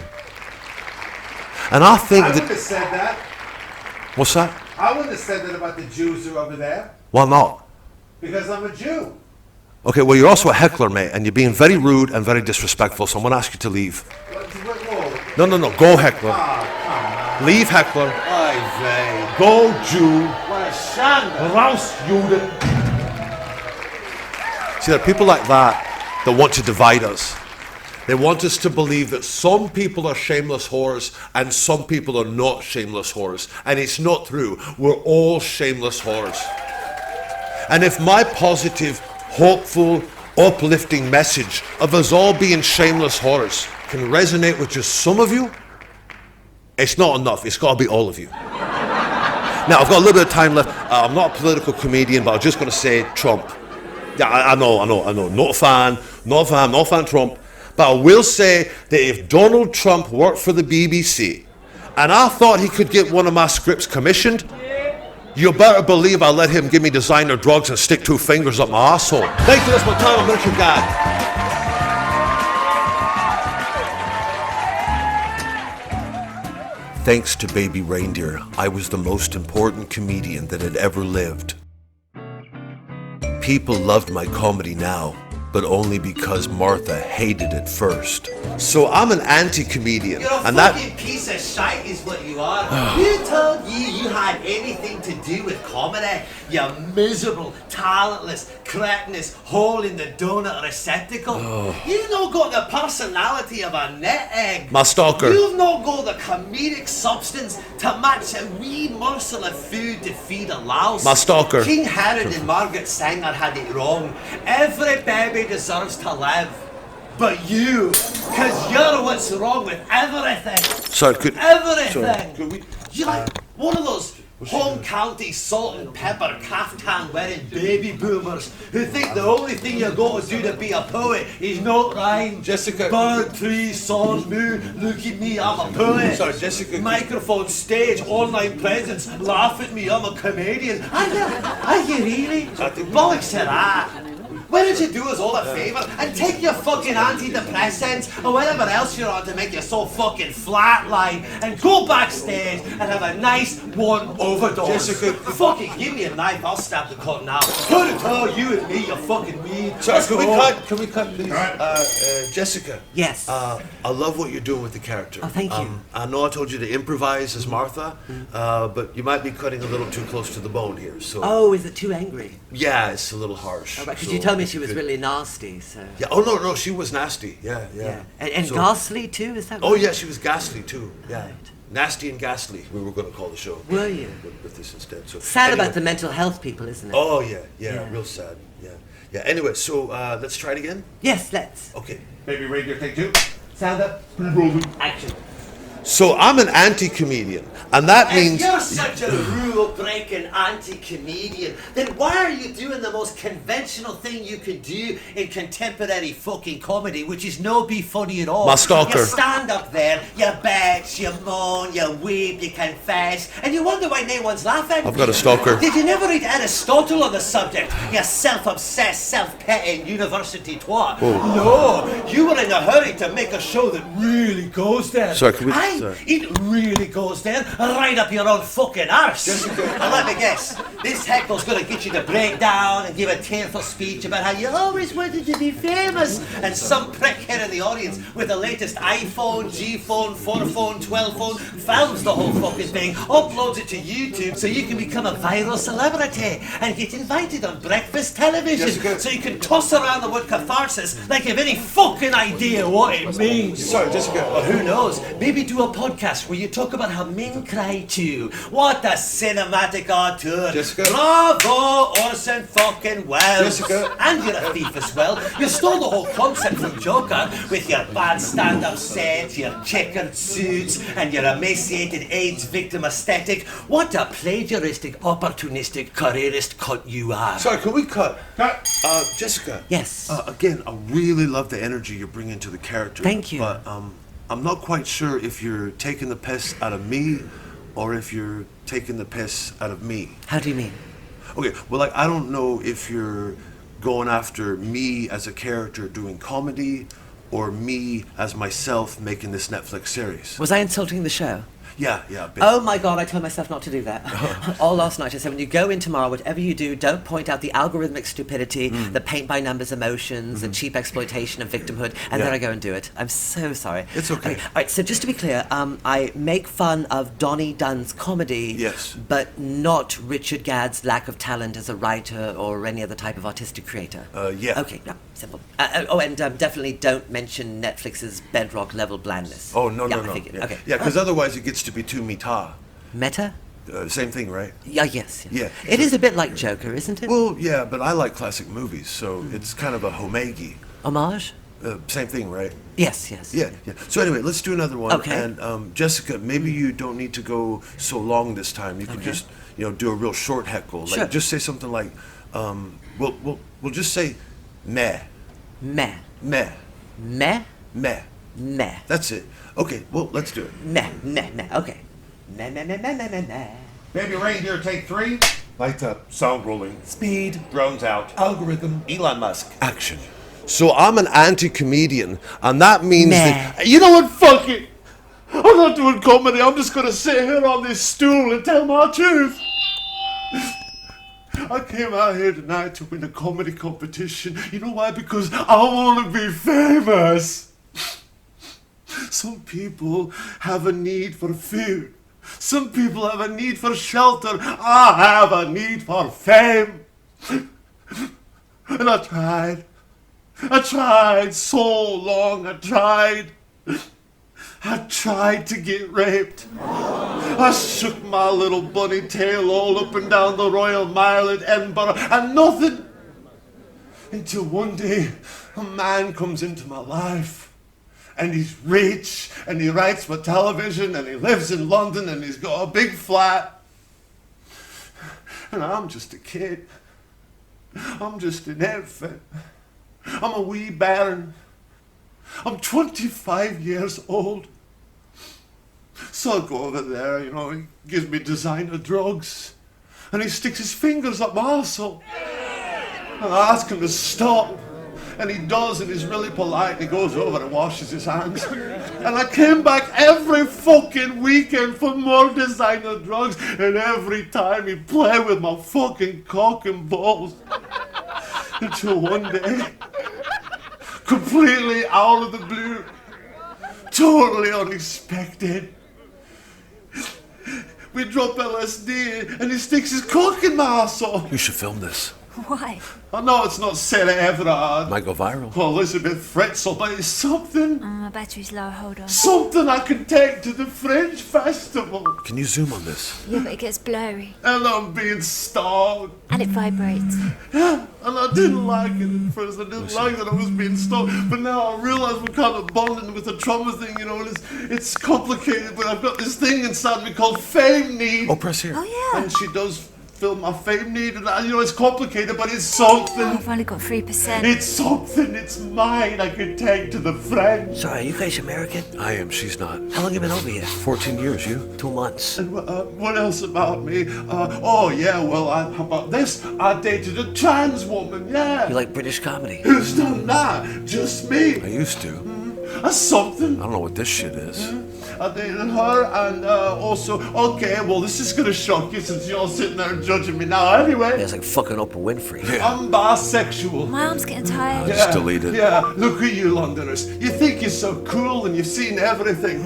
And I think I that... wouldn't have said that. What's that? I wouldn't have said that about the Jews who are over there. Why not? Because I'm a Jew. Okay, well, you're also a heckler, mate, and you're being very rude and very disrespectful, so I'm going to ask you to leave. No, go, heckler. Leave, heckler. Go, Jew. Raus, Juden. See, there are people like that want to divide us. They want us to believe that some people are shameless whores and some people are not shameless whores. And it's not true. We're all shameless whores. And if my positive, hopeful, uplifting message of us all being shameless whores can resonate with just some of you, it's not enough. It's got to be all of you. Now, I've got a little bit of time left. I'm not a political comedian, but I'm just going to say Trump. Yeah, I know. Not a fan of Trump. But I will say that if Donald Trump worked for the BBC and I thought he could get one of my scripts commissioned, you better believe I'll let him give me designer drugs and stick 2 fingers up my asshole. Thank you, that's my time. I'm Richard Gadd. Thanks to Baby Reindeer, I was the most important comedian that had ever lived. People loved my comedy now, but only because Martha hated it first. So I'm an anti-comedian, You're a fucking piece of shite is what you are. Who told you had anything to do with comedy? You miserable, talentless, cretinous, hole in the donut receptacle. You've not got the personality of a net egg. My stalker. You've not got the comedic substance to match a wee morsel of food to feed a louse. My stalker. King Herod and Margaret Sanger had it wrong. Every baby deserves to live. but you. Because you're what's wrong with everything. Sorry, could... Everything. Sorry, could we... You're like one of those home county salt and pepper caftan wearing baby boomers who think the only thing you got to do to be a poet is not rhyme. Jessica. Bird, tree, song, moon, look at me, I'm a poet. Sorry, Jessica. Microphone, stage, online presence, laugh at me, I'm a comedian. Are you really? Bollocks to that. Why don't you do us all a favour and take your fucking antidepressants or whatever else you're on to make you so fucking flatline and go backstage and have a nice warm overdose. Jessica, fucking give me a knife, I'll stab the cut now. Put it all, you and me, you fucking weed. Sorry, Let's can we go. cut? Can we cut, please? Jessica. Yes. I love what you're doing with the character. Oh, thank you. I know I told you to improvise as Martha, but you might be cutting a little too close to the bone here. So. Oh, is it too angry? Yeah, it's a little harsh. Oh, right, because so you told me she if was you could- really nasty, so... Yeah. Oh no, she was nasty. Yeah. And So- ghastly too, is that Oh right? yeah, she was ghastly too. Yeah. Nasty and ghastly. We were going to call the show. Were you? With this instead. So Sad anyway. about the mental health people, isn't it? Oh yeah, Yeah. real sad. Yeah. Anyway, so let's try it again. Yes, let's. Okay. Baby Reindeer, take two. Sound up. Action. So I'm an anti-comedian, and that means. If you're such a rule-breaking anti-comedian, then why are you doing the most conventional thing you could do in contemporary fucking comedy, which is no be funny at all? My stalker. You stand up there, you bitch, you moan, you weep, you confess, and you wonder why no one's laughing. I've got a stalker. Did you never read Aristotle on the subject, you self-obsessed, self-pitying university twat? Oh. No, you were in a hurry to make a show that really goes there. Sorry, can we- Aye, sorry. it really goes there, right up your own fucking arse. And let me guess, this heckle's gonna get you to break down and give a tearful speech about how you always wanted to be famous, and some prick here in the audience with the latest iPhone, G phone, 4 phone, 12 phone, films the whole fucking thing, uploads it to YouTube so you can become a viral celebrity and get invited on breakfast television Jessica. so you can toss around the word catharsis like you've any fucking idea what it means. Sorry, Jessica. Or who knows? Maybe do a podcast where you talk about how men cry too. What a cinematic auteur. Jessica. Bravo, Orson fucking Welles. Jessica. And you're a thief as well. You stole the whole concept from Joker with your bad stand-up set, your checkered suits, and your emaciated AIDS victim aesthetic. What a plagiaristic, opportunistic, careerist cunt you are. Sorry, can we cut? Jessica. Yes. Again, I really love the energy you're bringing to the character. Thank you. But I'm not quite sure if you're taking the piss out of me or if you're taking the piss out of me. How do you mean? Okay, well, like, I don't know if you're going after me as a character doing comedy or me as myself making this Netflix series. Was I insulting the show? Yeah, a bit. Oh my god, I told myself not to do that. All last night I said, when you go in tomorrow, whatever you do, don't point out the algorithmic stupidity, the paint-by-numbers emotions, the cheap exploitation of victimhood, and then I go and do it. I'm so sorry. It's okay. All right, so just to be clear, I make fun of Donnie Dunn's comedy, Yes. but not Richard Gadd's lack of talent as a writer or any other type of artistic creator. Yeah. Okay, no, simple. And definitely don't mention Netflix's bedrock level blandness. Oh, no. I figured. Yeah. Okay. Yeah, because otherwise it gets to be too meta. Meta? Same thing, right? Yeah, yes. Yeah. It is a bit like Joker, isn't it? Well, yeah, but I like classic movies, so it's kind of a homage. Homage? Same thing, right? Yes. Yeah. So anyway, let's do another one. Okay. And Jessica, maybe you don't need to go so long this time. You could just, do a real short heckle. Like, Sure. just say something like, we'll just say, meh. Meh. Meh. Meh? Meh. Meh. That's it. Okay, well, let's do it. Meh. Okay. Meh. Baby Reindeer, take three. Lights up. Sound rolling. Speed. Drones out. Algorithm. Elon Musk. Action. So I'm an anti-comedian, and that means that... Nah. You know what? Fuck it. I'm not doing comedy. I'm just gonna sit here on this stool and tell my truth. I came out here tonight to win a comedy competition. You know why? Because I want to be famous. Some people have a need for food. Some people have a need for shelter. I have a need for fame. And I tried. I tried so long. I tried to get raped. I shook my little bunny tail all up and down the Royal Mile at Edinburgh, and nothing. Until one day, a man comes into my life. And he's rich, and he writes for television, and he lives in London, and he's got a big flat. And I'm just a kid. I'm just an infant. I'm a wee bairn. I'm 25 years old. So I go over there, you know, he gives me designer drugs. And he sticks his fingers up my arsehole. And I ask him to stop. And he does, and he's really polite, and he goes over and washes his hands. And I came back every fucking weekend for more designer drugs, and every time he'd play with my fucking cock and balls. Until one day, completely out of the blue, totally unexpected, we drop LSD, and he sticks his cock in my arsehole. You should film this. Why? I know it's not Sarah Everard. Might go viral. Or Elizabeth Fretzel, but it's something. My battery's low, hold on. Something I can take to the Fringe Festival. Can you zoom on this? Yeah, but it gets blurry. And I'm being stalked. And it vibrates. Yeah, and I didn't like it at first. I didn't like that I was being stalked. But now I realise we're kind of bonding with the trauma thing, you know, and it's complicated, but I've got this thing inside me called fame need. Oh, press here. Oh, yeah. And she does fill my fame need, and you know, it's complicated, but it's something. Oh, I've only got 3%. It's something, it's mine, I can take to the French. Sorry, are you guys American? I am, she's not. How long have you been over here? 14 years, you? 2 months. And what else about me? Oh yeah, well, how about this? I dated a trans woman, yeah. You like British comedy? Who's done that? Just me. I used to. That's something. I don't know what this shit is. I dated her, and also, okay, well, this is gonna shock you since you're all sitting there judging me now anyway. Yeah, it's like fucking Oprah Winfrey. Yeah. I'm bisexual. My arm's getting tired. Just delete it. Yeah, look at you Londoners. You think you're so cool and you've seen everything.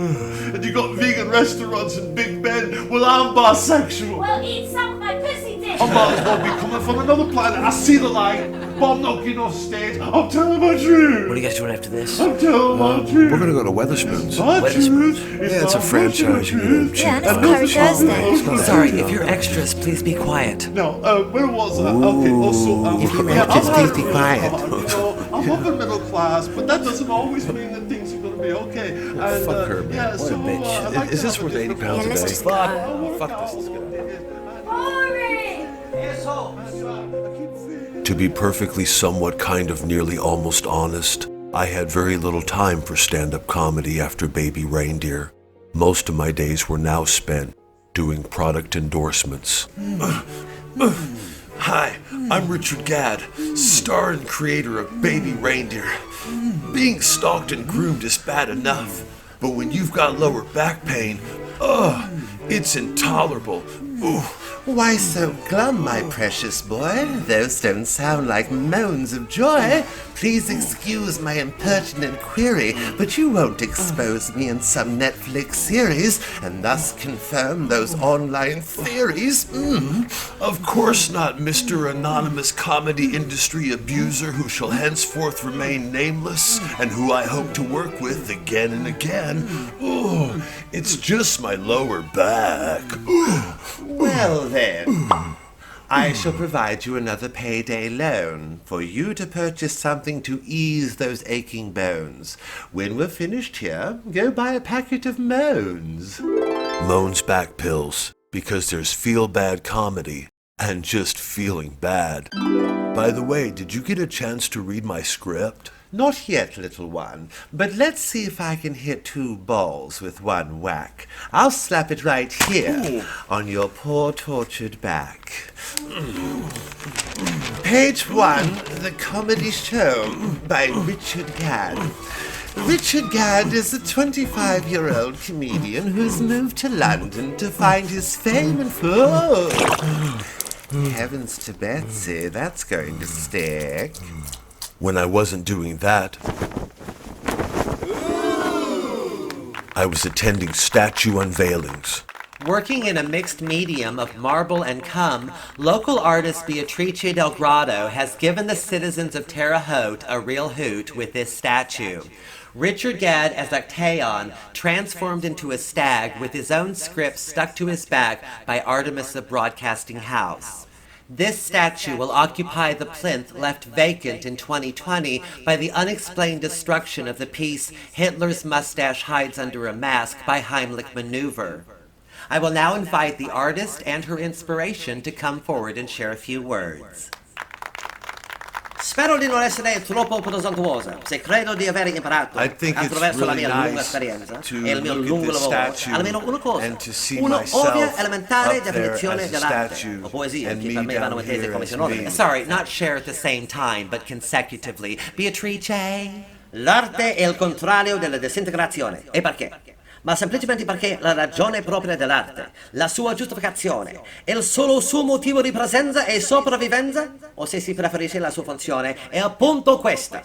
And you got vegan restaurants in Big Ben. Well, I'm bisexual. Well, eat some of my pussy dick. I might as well be coming from another planet. I see the light, but I'm not getting off stage. I'm telling my truth. What are you guys doing after this? I'm telling my truth. We're gonna go to Weatherspoons. Weatherspoons? Yeah, it's a franchise. You can cheap. Yeah, and it's Curry Thursday. Sorry, if you're extras, please be quiet. No, where was I? Okay, also, If you're yeah, extras, I'm please be quiet. You know, I'm upper middle class, but that doesn't always mean that things are going to be okay. And, Fuck her, man. Yeah, What so, a bitch. I'd like Is to this have worth a 80 different- pounds Yeah, a let's day? just go. Fuck this. Let's get Boring. To be perfectly somewhat kind of nearly almost honest, I had very little time for stand-up comedy after Baby Reindeer. Most of my days were now spent doing product endorsements. Hi, I'm Richard Gadd, star and creator of Baby Reindeer. Being stalked and groomed is bad enough, but when you've got lower back pain, it's intolerable. Ooh. Why so glum, my precious boy? Those don't sound like moans of joy. Please excuse my impertinent query, but you won't expose me in some Netflix series and thus confirm those online theories. Of course not, Mr. Anonymous Comedy Industry Abuser who shall henceforth remain nameless and who I hope to work with again and again. Oh, it's just my lower back. Well then, I shall provide you another payday loan for you to purchase something to ease those aching bones. When we're finished here, go buy a packet of Moans. Moan's back pills, because there's feel-bad comedy and just feeling bad. By the way, did you get a chance to read my script? Not yet, little one, but let's see if I can hit 2 balls with 1 whack. I'll slap it right here on your poor tortured back. Page 1, The Comedy Show by Richard Gadd. Richard Gadd is a 25-year-old comedian who's moved to London to find his fame and heavens to Betsy, that's going to stick. When I wasn't doing that, I was attending statue unveilings. Working in a mixed medium of marble and cum, local artist Beatrice Del Grotto has given the citizens of Terre Haute a real hoot with this statue. Richard Gadd as Actaeon, transformed into a stag with his own script stuck to his back by Artemis the Broadcasting House. This statue will occupy the plinth left vacant in 2020 by the unexplained destruction of the piece Hitler's Mustache Hides Under a Mask by Heimlich Maneuver. I will now invite the artist and her inspiration to come forward and share a few words. Spero di non essere troppo presuntuosa, se credo di avere imparato I think it's attraverso la really mia lunga nice esperienza to e il mio look at lungo this lavoro, statue almeno una cosa, and to see una myself ovvia elementare up there definizione as a dell'arte, statue o poesia, and che me per me vanno down intese here come as sinonimi. me. Sorry, not share at the same time, but consecutively. Beatrice? L'arte è il contrario della disintegrazione. E perché? Ma semplicemente perché la ragione propria dell'arte, la sua giustificazione, il solo suo motivo di presenza e sopravvivenza, o se si preferisce la sua funzione, è appunto questa,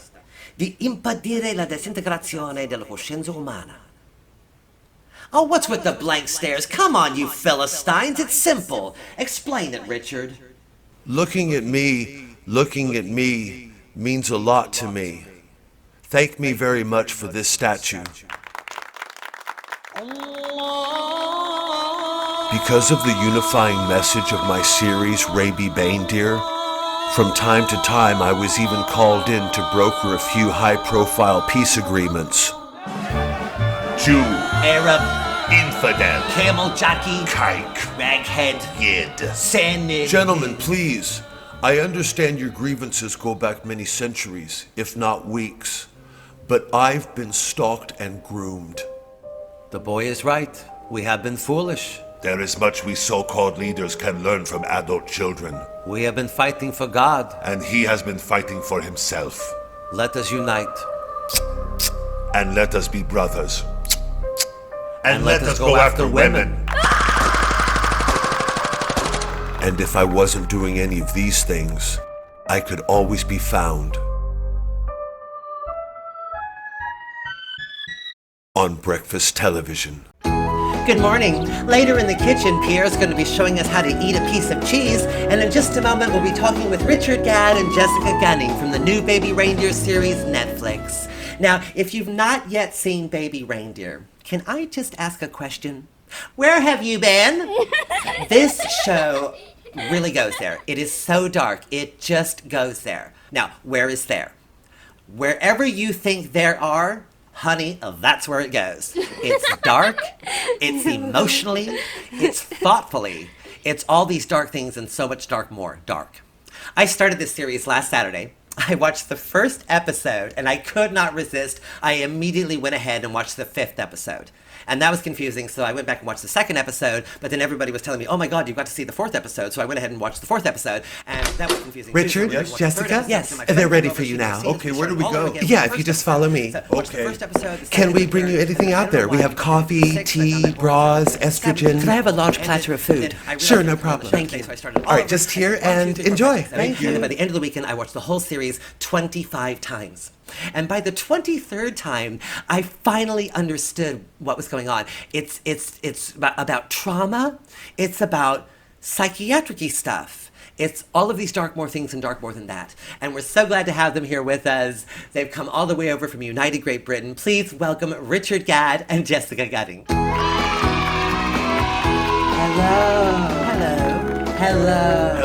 di impedire la disintegrazione della coscienza umana. Oh, what's with the blank stares? Come on, you Philistines. It's simple. Explain it, Richard. Looking at me means a lot to me. Thank me very much for this statue. Because of the unifying message of my series, Reindeer, from time to time I was even called in to broker a few high-profile peace agreements. Jew, Arab, infidel, camel jockey, kike, raghead, yid. sanded. Gentlemen, please, I understand your grievances go back many centuries, if not weeks, but I've been stalked and groomed. The boy is right. We have been foolish. There is much we so-called leaders can learn from adult children. We have been fighting for God. And he has been fighting for himself. Let us unite. And let us be brothers. And let us go after women. And if I wasn't doing any of these things, I could always be found on breakfast television. Good morning. Later in the kitchen, Pierre's going to be showing us how to eat a piece of cheese, and in just a moment, we'll be talking with Richard Gadd and Jessica Gunning from the new Baby Reindeer series, Netflix. Now, if you've not yet seen Baby Reindeer, can I just ask a question? Where have you been? This show really goes there. It is so dark. It just goes there. Now, where is there? Wherever you think there are, honey, that's where it goes. It's dark, it's emotionally, it's thoughtfully, it's all these dark things and so much more dark. I started this series last Saturday. I watched the first episode and I could not resist. I immediately went ahead and watched the 5th episode. And that was confusing, so I went back and watched the 2nd episode, but then everybody was telling me, oh my God, you've got to see the 4th episode, so I went ahead and watched the 4th episode, and that was confusing. Richard, too, so Jessica, yes, they're ready for you now. Okay, where do we go? Yeah, if you just follow me. Okay. Can we bring you anything out there? We have coffee, tea, bras, estrogen. Could I have a large platter of food? Sure, no problem. Thank you. All right, just here and enjoy. Thank you. And by the end of the weekend, I watched the whole series 25 times. And by the 23rd time, I finally understood what was going on. It's about trauma. It's about psychiatric-y stuff. It's all of these dark more things and dark more than that. And we're so glad to have them here with us. They've come all the way over from United Great Britain. Please welcome Richard Gadd and Jessica Gunning. Hello.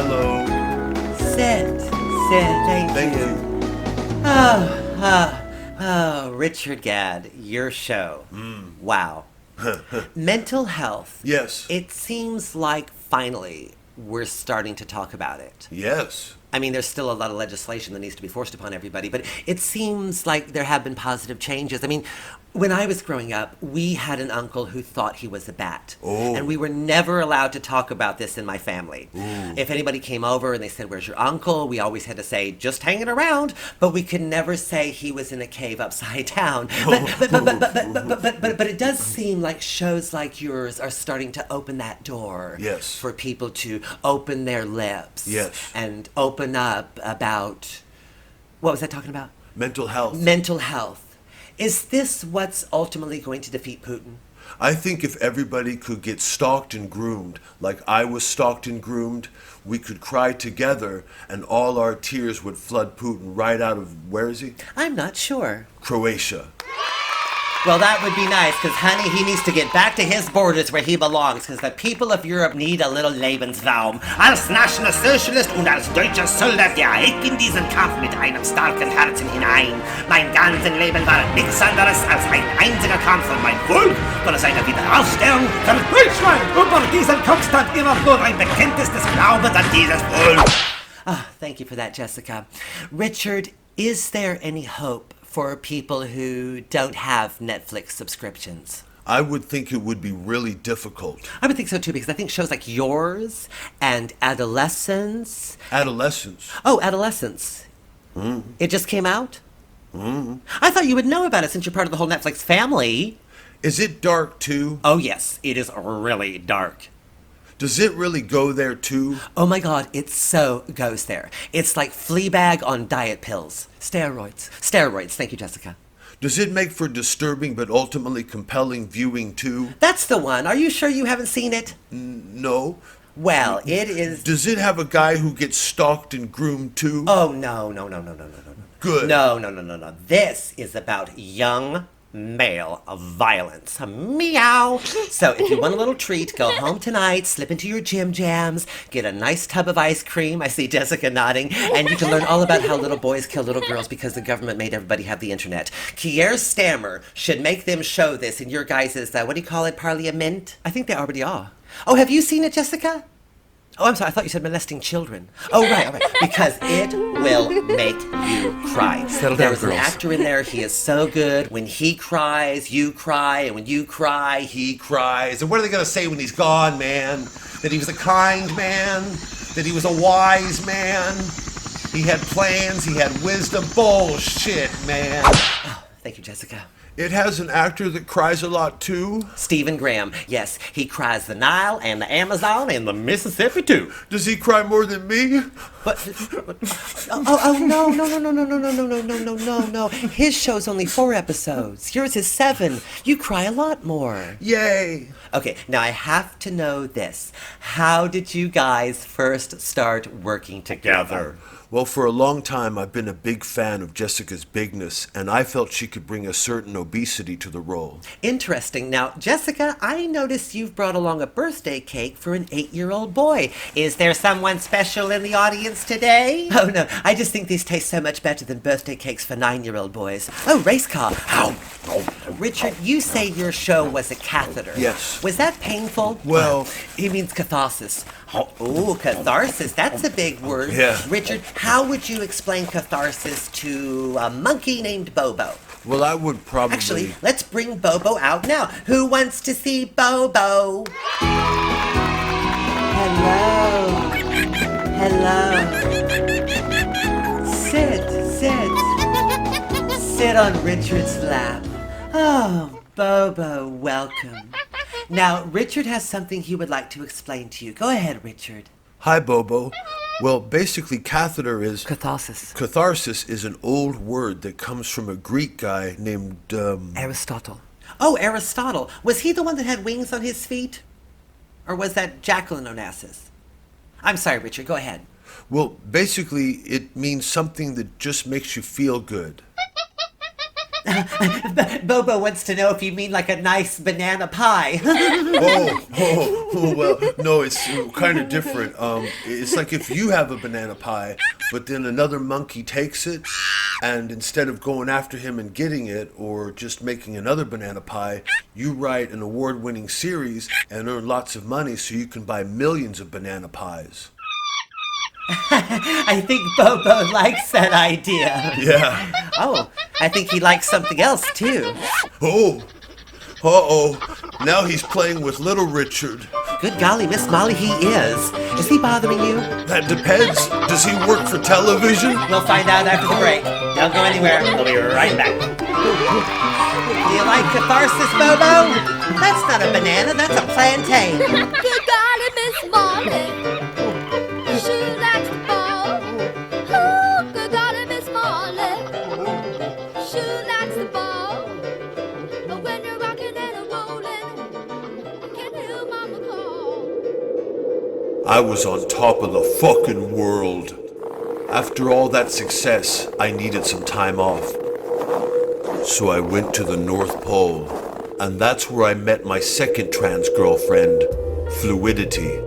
Sit. Thank you. Oh, Richard Gadd, your show. Wow. Mental health. Yes. It seems like finally we're starting to talk about it. Yes. I mean, there's still a lot of legislation that needs to be forced upon everybody, but it seems like there have been positive changes. I mean, when I was growing up, we had an uncle who thought he was a bat. Oh. And we were never allowed to talk about this in my family. Ooh. If anybody came over and they said, where's your uncle? We always had to say, just hanging around. But we could never say he was in a cave upside down. But it does seem like shows like yours are starting to open that door. Yes. For people to open their lips. Yes. And open up about, what was I talking about? Mental health. Mental health. Is this what's ultimately going to defeat Putin? I think if everybody could get stalked and groomed, like I was stalked and groomed, we could cry together and all our tears would flood Putin right out of, where is he? I'm not sure. Croatia. Well, that would be nice, because, honey, he needs to get back to his borders where he belongs, because the people of Europe need a little Lebensraum. Als Nationalsozialist und als deutscher Soldat ja ich in diesen Kampf mit einem starken Herzen hinein. Mein ganzes Leben war nichts anderes als ein einziger Kampf für mein Volk, für seine Wiederaufstellung, für Deutschland. Über diesen Kampf stand immer nur ein Bekenntnis des Glaubens an dieses Volk. Ah, thank you for that, Jessica. Richard, is there any hope for people who don't have Netflix subscriptions? I would think it would be really difficult. I would think so too, because I think shows like yours and Adolescence. Adolescence? Oh, Adolescence. It just came out? I thought you would know about it since you're part of the whole Netflix family. Is it dark too? Oh, yes, it is really dark. Does it really go there too? Oh my God, it so goes there. It's like Fleabag on diet pills. Steroids. Steroids. Thank you, Jessica. Does it make for disturbing but ultimately compelling viewing too? That's the one. Are you sure you haven't seen it? No. Well, it is... Does it have a guy who gets stalked and groomed too? Oh, no. Good. No. This is about young male violence. Meow. So if you want a little treat, go home tonight, slip into your gym jams, get a nice tub of ice cream. I see Jessica nodding. And you can learn all about how little boys kill little girls because the government made everybody have the internet. Keir Stammer should make them show this in your guys' what do you call it, parliament? I think they already are. Oh, have you seen it, Jessica? Oh, I'm sorry, I thought you said molesting children. Oh, right, all right. Because it will make you cry. Settle down, There's an girls. actor in there, he is so good. When he cries, you cry, and when you cry, he Cries. And what are they going to say when he's gone, man? That he was a kind man? That he was a wise man? He had plans, he had wisdom? Bullshit, man. Oh, thank you, Jessica. It has an actor that cries a lot too? Stephen Graham. Yes, he cries the Nile and the Amazon and the Mississippi too. Does he cry more than me? No. His show's only 4 episodes. Yours is 7. You cry a lot more. Yay. Okay, now I have to know this. How did you guys first start working together? Well, for a long time, I've been a big fan of Jessica's bigness, and I felt she could bring a certain obesity to the role. Interesting. Now, Jessica, I noticed you've brought along a birthday cake for an 8-year-old boy. Is there someone special in the audience today? Oh, no. I just think these taste so much better than birthday cakes for 9-year-old boys. Oh, race car. Ow. Richard, you say your show was a catheter. Yes. Was that painful? Well... he means catharsis. Oh, catharsis. That's a big word. Yeah. Richard, how would you explain catharsis to a monkey named Bobo? Well, I would probably... Actually, let's bring Bobo out now. Who wants to see Bobo? Hello. Sit. Sit on Richard's lap. Oh, Bobo, welcome. Now, Richard has something he would like to explain to you. Go ahead, Richard. Hi, Bobo. Well, basically, catheter is... Catharsis. Catharsis is an old word that comes from a Greek guy named, Aristotle. Oh, Aristotle. Was he the one that had wings on his feet? Or was that Jacqueline Onassis? I'm sorry, Richard. Go ahead. Well, basically, it means something that just makes you feel good. Bobo wants to know if you mean like a nice banana pie. Well, no, it's kind of different. It's like if you have a banana pie, but then another monkey takes it, and instead of going after him and getting it, or just making another banana pie, you write an award-winning series and earn lots of money so you can buy millions of banana pies. I think Bobo likes that idea. Yeah. Oh, I think he likes something else too. Oh. Uh-oh. Now he's playing with little Richard. Good golly, Miss Molly, he is. Is he bothering you? That depends. Does he work for television? We'll find out after the break. Don't go anywhere. We'll be right back. Do you like catharsis, Bobo? That's not a banana, that's a plantain. Good golly, Miss Molly. She likes the ball. Ooh, good golly, Miss Molly. She likes the ball. But when you're rocking and rolling, you can hear Mama call. I was on top of the fucking world. After all that success, I needed some time off. So I went to the North Pole, and that's where I met my second trans girlfriend, Fluidity.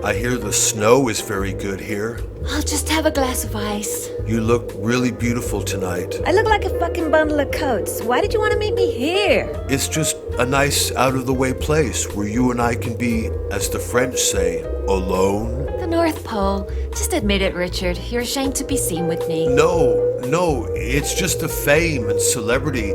I hear the snow is very good here. I'll just have a glass of ice. You look really beautiful tonight. I look like a fucking bundle of coats. Why did you want to meet me here? It's just a nice, out-of-the-way place where you and I can be, as the French say, alone. The North Pole. Just admit it, Richard. You're ashamed to be seen with me. No, it's just the fame and celebrity.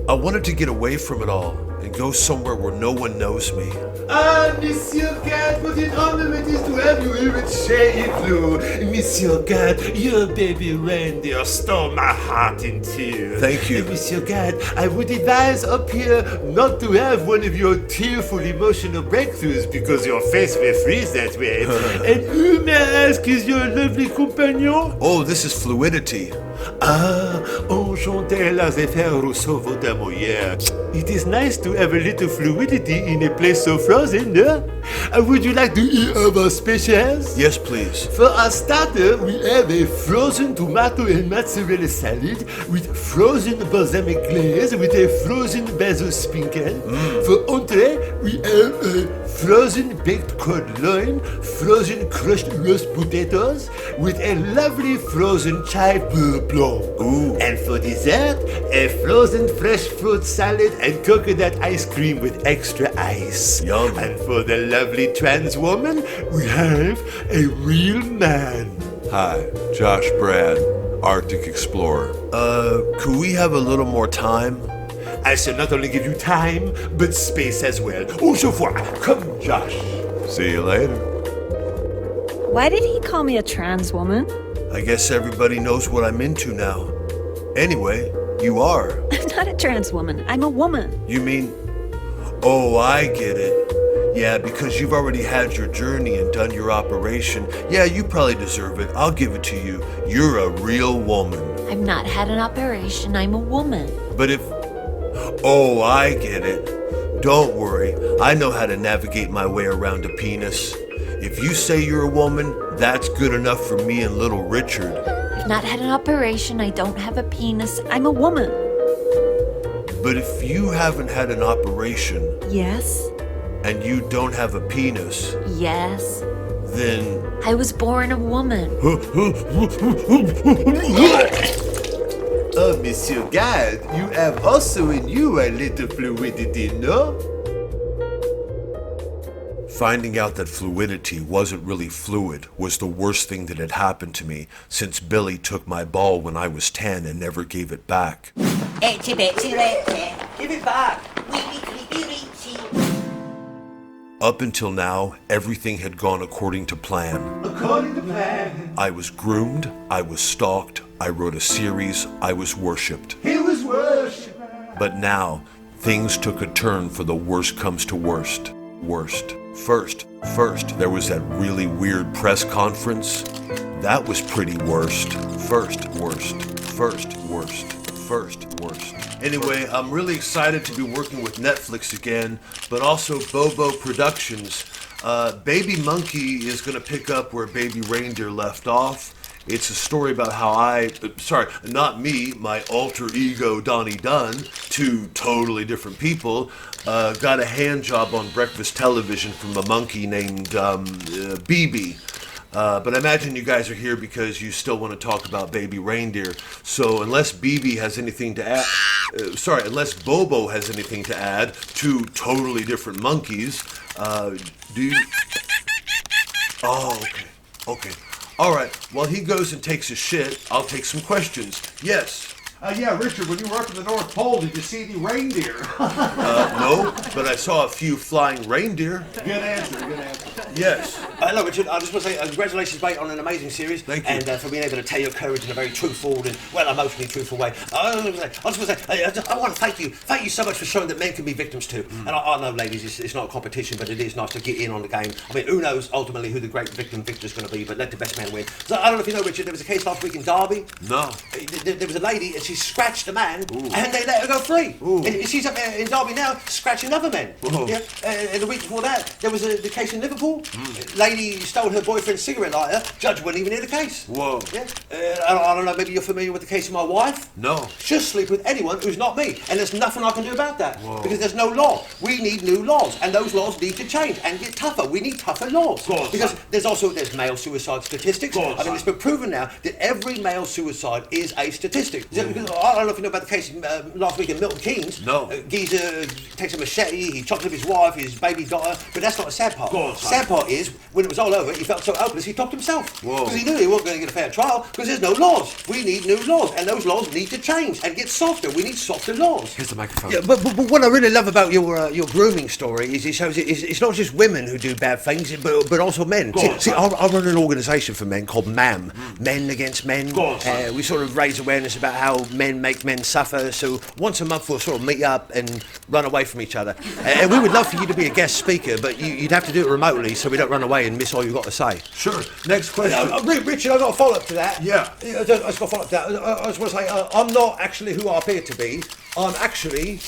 I wanted to get away from it all and go somewhere where no one knows me. Ah, Monsieur Gadd, what an honor it is to have you here at Chez Igloo. Monsieur Gadd, your baby reindeer stole my heart in two. Thank you. Monsieur Gadd, I would advise up here not to have one of your tearful emotional breakthroughs because your face will freeze that way. And who, may I ask, is your lovely companion? Oh, this is Fluidity. Ah, enchanté las affaires Rousseau d'Amoyer. It is nice to have a little fluidity in a place so frozen, no? Would you like to eat our specials? Yes, please. For our starter, we have a frozen tomato and mozzarella salad with frozen balsamic glaze with a frozen basil sprinkle. For entree, we have a frozen baked cod loin, frozen crushed roast potatoes with a lovely frozen chive beurre blanc. Ooh. And for dessert, a frozen fresh fruit salad and coconut ice cream with extra ice. Yum. And for the lovely trans woman, we have a real man. Hi, Josh Brad, Arctic Explorer. Could we have a little more time? I shall not only give you time, but space as well. Au revoir. Come, Josh. See you later. Why did he call me a trans woman? I guess everybody knows what I'm into now. Anyway, you are. I'm not a trans woman. I'm a woman. You mean... Oh, I get it. Yeah, because you've already had your journey and done your operation. Yeah, you probably deserve it. I'll give it to you. You're a real woman. I've not had an operation. I'm a woman. But if... Oh, I get it. Don't worry. I know how to navigate my way around a penis. If you say you're a woman, that's good enough for me and little Richard. I've not had an operation. I don't have a penis. I'm a woman. But if you haven't had an operation... Yes. And you don't have a penis... Yes. Then... I was born a woman. Oh, Monsieur Gadd, you have also in you a little fluidity, no? Finding out that Fluidity wasn't really fluid was the worst thing that had happened to me since Billy took my ball when I was 10 and never gave it back. Itsy bitsy Richie, give it back. Weepy creepy Richie. Up until now, everything had gone according to plan. According to plan. I was groomed, I was stalked, I wrote a series, I was worshipped. He was worshipped. But now, things took a turn for the worst comes to worst. First, there was that really weird press conference. That was pretty worst. First worst. Anyway, I'm really excited to be working with Netflix again, but also Bobo Productions. Baby Monkey is going to pick up where Baby Reindeer left off. It's a story about how not me, my alter ego Donnie Dunn, two totally different people, got a hand job on breakfast television from a monkey named BB. But I imagine you guys are here because you still want to talk about Baby Reindeer. So unless BB has anything to add, unless Bobo has anything to add, two totally different monkeys, do you... Oh, okay. All right, while he goes and takes a shit, I'll take some questions. Yes. Yeah, Richard, when you were up in the North Pole, did you see any reindeer? No, but I saw a few flying reindeer. Good answer. Yes. Hello, Richard. I just want to say congratulations, mate, on an amazing series. Thank you. And for being able to tell your courage in a very truthful and, emotionally truthful way. I want to thank you. Thank you so much for showing that men can be victims too. And I know, ladies, it's not a competition, but it is nice to get in on the game. I mean, who knows ultimately who the great victor is going to be, but let the best man win. So I don't know if you know, Richard, there was a case last week in Derby. No. There was a lady, and she scratched a man, and they let her go free. And she's up there in Derby now, scratching other men. Yeah. And the week before that, there was the case in Liverpool. lady stole her boyfriend's cigarette lighter. Judge wouldn't even hear the case. Whoa. Yeah. I don't know, maybe you're familiar with the case of my wife? No. She'll sleep with anyone who's not me, and there's nothing I can do about that. Because there's no law. We need new laws, and those laws need to change and get tougher. We need tougher laws. Because there's male suicide statistics. I mean, it's been proven now that every male suicide is a statistic. I don't know if you know about the case last week in Milton Keynes. No. Geezer takes a machete, he chops up his wife, his baby daughter, but that's not the sad part. Sad part is, when it was all over, he felt so hopeless, he topped himself. Because he knew he wasn't going to get a fair trial, because there's no laws. We need new laws, and those laws need to change and get softer. We need softer laws. Here's the microphone. Yeah, but what I really love about your grooming story is it shows it's not just women who do bad things, but also men. See, I run an organisation for men called MAM, Men Against Men. We sort of raise awareness about how men make men suffer, so once a month we'll sort of meet up and run away from each other. And we would love for you to be a guest speaker, but you'd have to do it remotely so we don't run away and miss all you've got to say. Sure. Next question. Richard, I've got a follow-up to that. Yeah. I've got a follow-up to that. I just want to say, I'm not actually who I appear to be. I'm actually...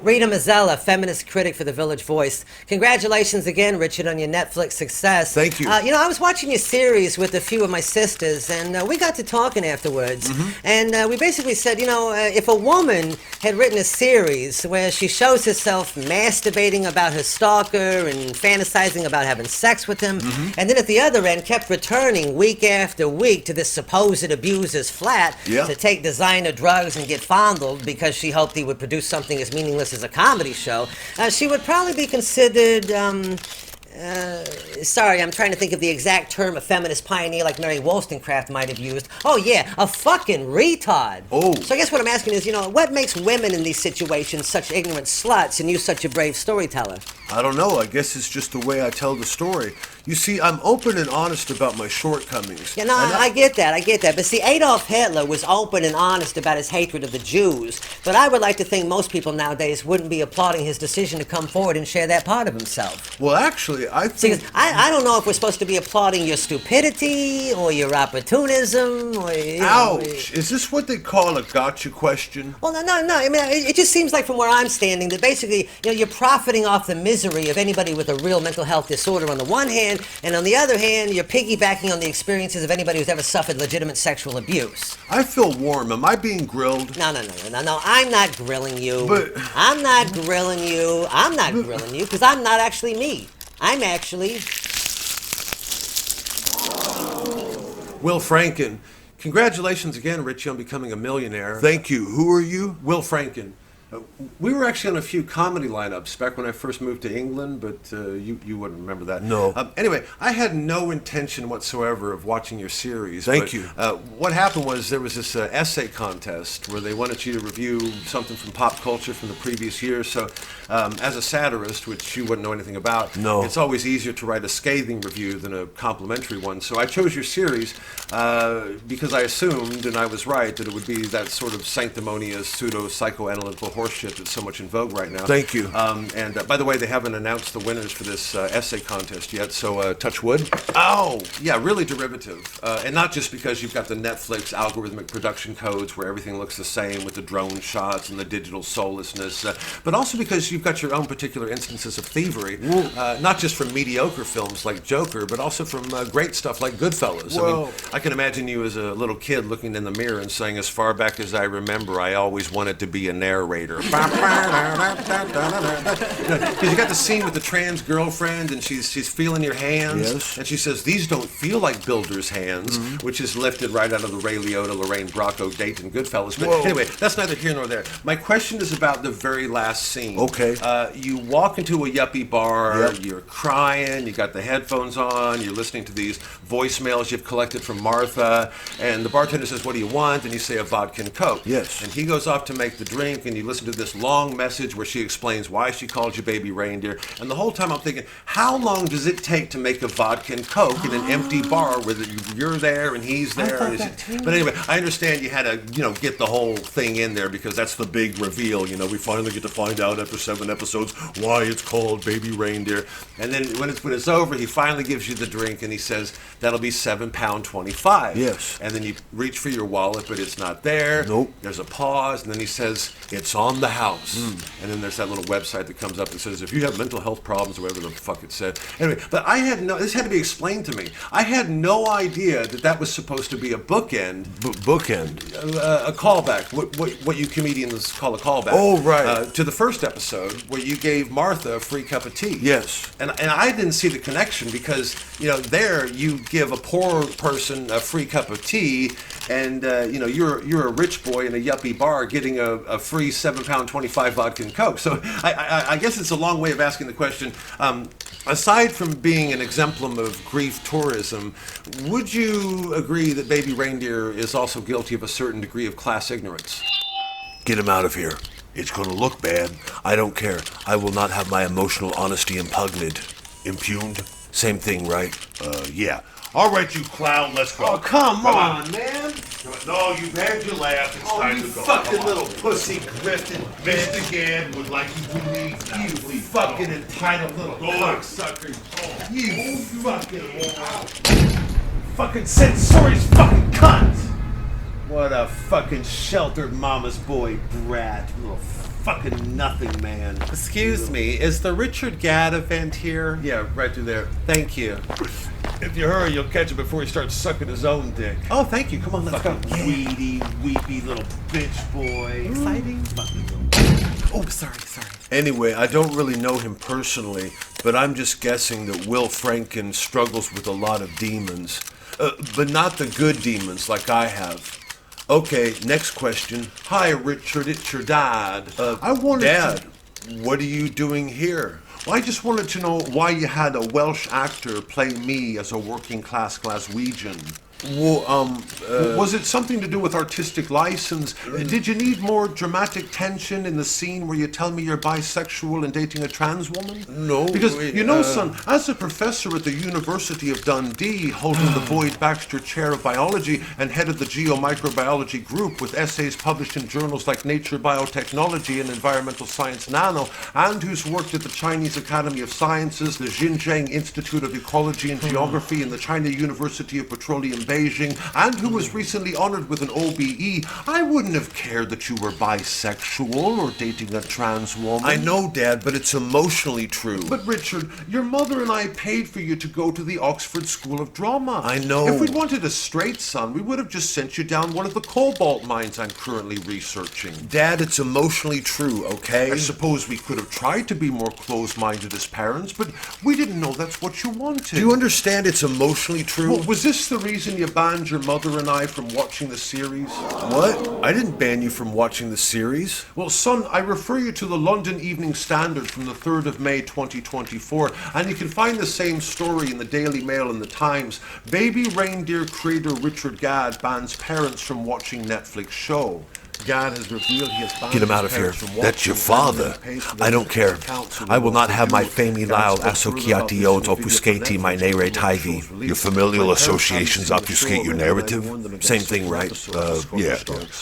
Rita Mazzella, feminist critic for The Village Voice. Congratulations again, Richard, on your Netflix success. Thank you. I was watching your series with a few of my sisters, and we got to talking afterwards. And we basically said, if a woman had written a series where she shows herself masturbating about her stalker and fantasizing about having sex with him, and then at the other end kept returning week after week to this supposed abuser's flat to take designer drugs and get fondled because she hoped he would produce something as meaningless as a comedy show, she would probably be considered, sorry, I'm trying to think of the exact term a feminist pioneer like Mary Wollstonecraft might have used. Oh yeah, a fucking retard. So I guess what I'm asking is, what makes women in these situations such ignorant sluts and you such a brave storyteller? I don't know. I guess it's just the way I tell the story. You see, I'm open and honest about my shortcomings. Yeah, no, I get that. But see, Adolf Hitler was open and honest about his hatred of the Jews. But I would like to think most people nowadays wouldn't be applauding his decision to come forward and share that part of himself. Well, actually, I think... See, I don't know if we're supposed to be applauding your stupidity or your opportunism or... Ouch! Is this what they call a gotcha question? Well, no. I mean, it just seems like from where I'm standing that basically, you're profiting off the misery of anybody with a real mental health disorder on the one hand, and on the other hand, you're piggybacking on the experiences of anybody who's ever suffered legitimate sexual abuse. I feel warm. Am I being grilled? No. I'm not grilling you. But... I'm not grilling you. I'm not grilling you because I'm not actually me. I'm actually... Will Franken. Congratulations again, Richie, on becoming a millionaire. Thank you. Who are you? Will Franken. We were actually on a few comedy lineups back when I first moved to England, but you wouldn't remember that. No. Anyway, I had no intention whatsoever of watching your series. Thank you. What happened was there was this essay contest where they wanted you to review something from pop culture from the previous year. So as a satirist, which you wouldn't know anything about, it's always easier to write a scathing review than a complimentary one. So I chose your series because I assumed, and I was right, that it would be that sort of sanctimonious, pseudo-psychoanalytical horseshit that's so much in vogue right now. Thank you. And by the way, they haven't announced the winners for this essay contest yet, so touch wood. Ow! Yeah, really derivative. And not just because you've got the Netflix algorithmic production codes where everything looks the same with the drone shots and the digital soullessness, but also because you've got your own particular instances of thievery, not just from mediocre films like Joker, but also from great stuff like Goodfellas. Whoa. I mean, I can imagine you as a little kid looking in the mirror and saying, as far back as I remember, I always wanted to be a narrator. Because you got the scene with the trans girlfriend and she's feeling your hands, and she says, these don't feel like builder's hands, which is lifted right out of the Ray Liotta, Lorraine Bracco date in Goodfellas. But anyway, that's neither here nor there. My question is about the very last scene. Okay. You walk into a yuppie bar, you're crying, you got the headphones on, you're listening to these voicemails you've collected from Martha, and the bartender says, what do you want? And you say a vodka and Coke. Yes. And he goes off to make the drink, and you listen to this long message where she explains why she called you baby reindeer. And the whole time I'm thinking, how long does it take to make a vodka and Coke in an empty bar where you're there and he's there? But anyway, I understand you had to, get the whole thing in there because that's the big reveal. We finally get to find out after 7 episodes why it's called baby reindeer. And then when it's over, he finally gives you the drink and he says, that'll be £7.25. Yes. And then you reach for your wallet, but it's not there. Nope. There's a pause, and then he says, it's on on the house. And then there's that little website that comes up that says, if you have mental health problems, or whatever the fuck it said. Anyway, but this had to be explained to me. I had no idea that was supposed to be a bookend. Bookend? A callback, what you comedians call a callback. Oh, right. To the first episode, where you gave Martha a free cup of tea. Yes. And I didn't see the connection because, there you give a poor person a free cup of tea, and you're a rich boy in a yuppie bar getting a free 7-pound 25 vodka and Coke. So I guess it's a long way of asking the question. Aside from being an exemplum of grief tourism, would you agree that Baby Reindeer is also guilty of a certain degree of class ignorance? Get him out of here. It's gonna look bad. I don't care. I will not have my emotional honesty impugned. Impugned? Same thing, right? Yeah. All right, you clown, let's go. Oh, come on, man. No, you've had your laugh. It's time to go. Fucking little pussy grifted Mr. Gadd would like you to leave now. You fucking entitled little cocksucker. You fucking censorious fucking cunt. What a fucking sheltered mama's boy brat. Little fucking nothing man. Excuse me, is the Richard Gadd event here? Yeah, right through there. Thank you. If you hurry, you'll catch it before he starts sucking his own dick. Oh, thank you. Come on, let's go. Weepy little bitch boy. Exciting. Oh, sorry. Anyway, I don't really know him personally, but I'm just guessing that Will Franken struggles with a lot of demons. But not the good demons like I have. Okay, next question. Hi, Richard, it's your dad. Dad, what are you doing here? Well, I just wanted to know why you had a Welsh actor play me as a working class Glaswegian. Well, was it something to do with artistic license? Did you need more dramatic tension in the scene where you tell me you're bisexual and dating a trans woman? No. Because, son, as a professor at the University of Dundee, holding the Boyd Baxter Chair of Biology and head of the Geomicrobiology Group with essays published in journals like Nature Biotechnology and Environmental Science Nano, and who's worked at the Chinese Academy of Sciences, the Xinjiang Institute of Ecology and Geography, and the China University of Petroleum Beijing, and who was recently honored with an OBE, I wouldn't have cared that you were bisexual or dating a trans woman. I know, Dad, but it's emotionally true. But Richard, your mother and I paid for you to go to the Oxford School of Drama. I know. If we'd wanted a straight son, we would have just sent you down one of the cobalt mines I'm currently researching. Dad, it's emotionally true, okay? I suppose we could have tried to be more closed-minded as parents, but we didn't know that's what you wanted. Do you understand it's emotionally true? Well, was this the reason you banned your mother and I from watching the series? What? I didn't ban you from watching the series. Well, son, I refer you to the London Evening Standard from the 3rd of May 2024, and you can find the same story in the Daily Mail and the Times. Baby Reindeer creator Richard Gadd bans parents from watching Netflix show. God has revealed he has Get him out of here. That's your father. I don't care. I will not have my familao associations obfuscate my narrative. Your familial associations obfuscate your narrative? Same thing, right? Yeah.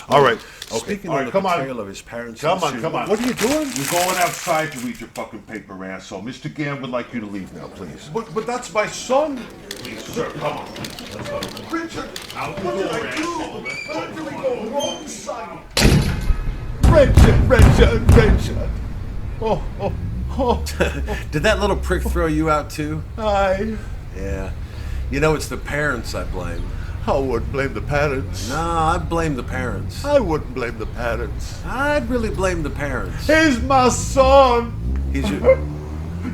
All right. Speaking All on right, the come on. portrayal of his parents. Come on. What are you doing? You're going outside to read your fucking paper, asshole. Mr. Gadd would like you to leave now, please. But that's my son. Please, sir, come on. Let's go. Richard, Out the what did door, I do? asshole. Let's go. Where did we go wrong, son? Richard. Oh. Did that little prick throw you out too? Aye. Yeah. It's the parents I blame. I wouldn't blame the parents. No, I'd blame the parents. I wouldn't blame the parents. I'd really blame the parents. He's my son. He's your...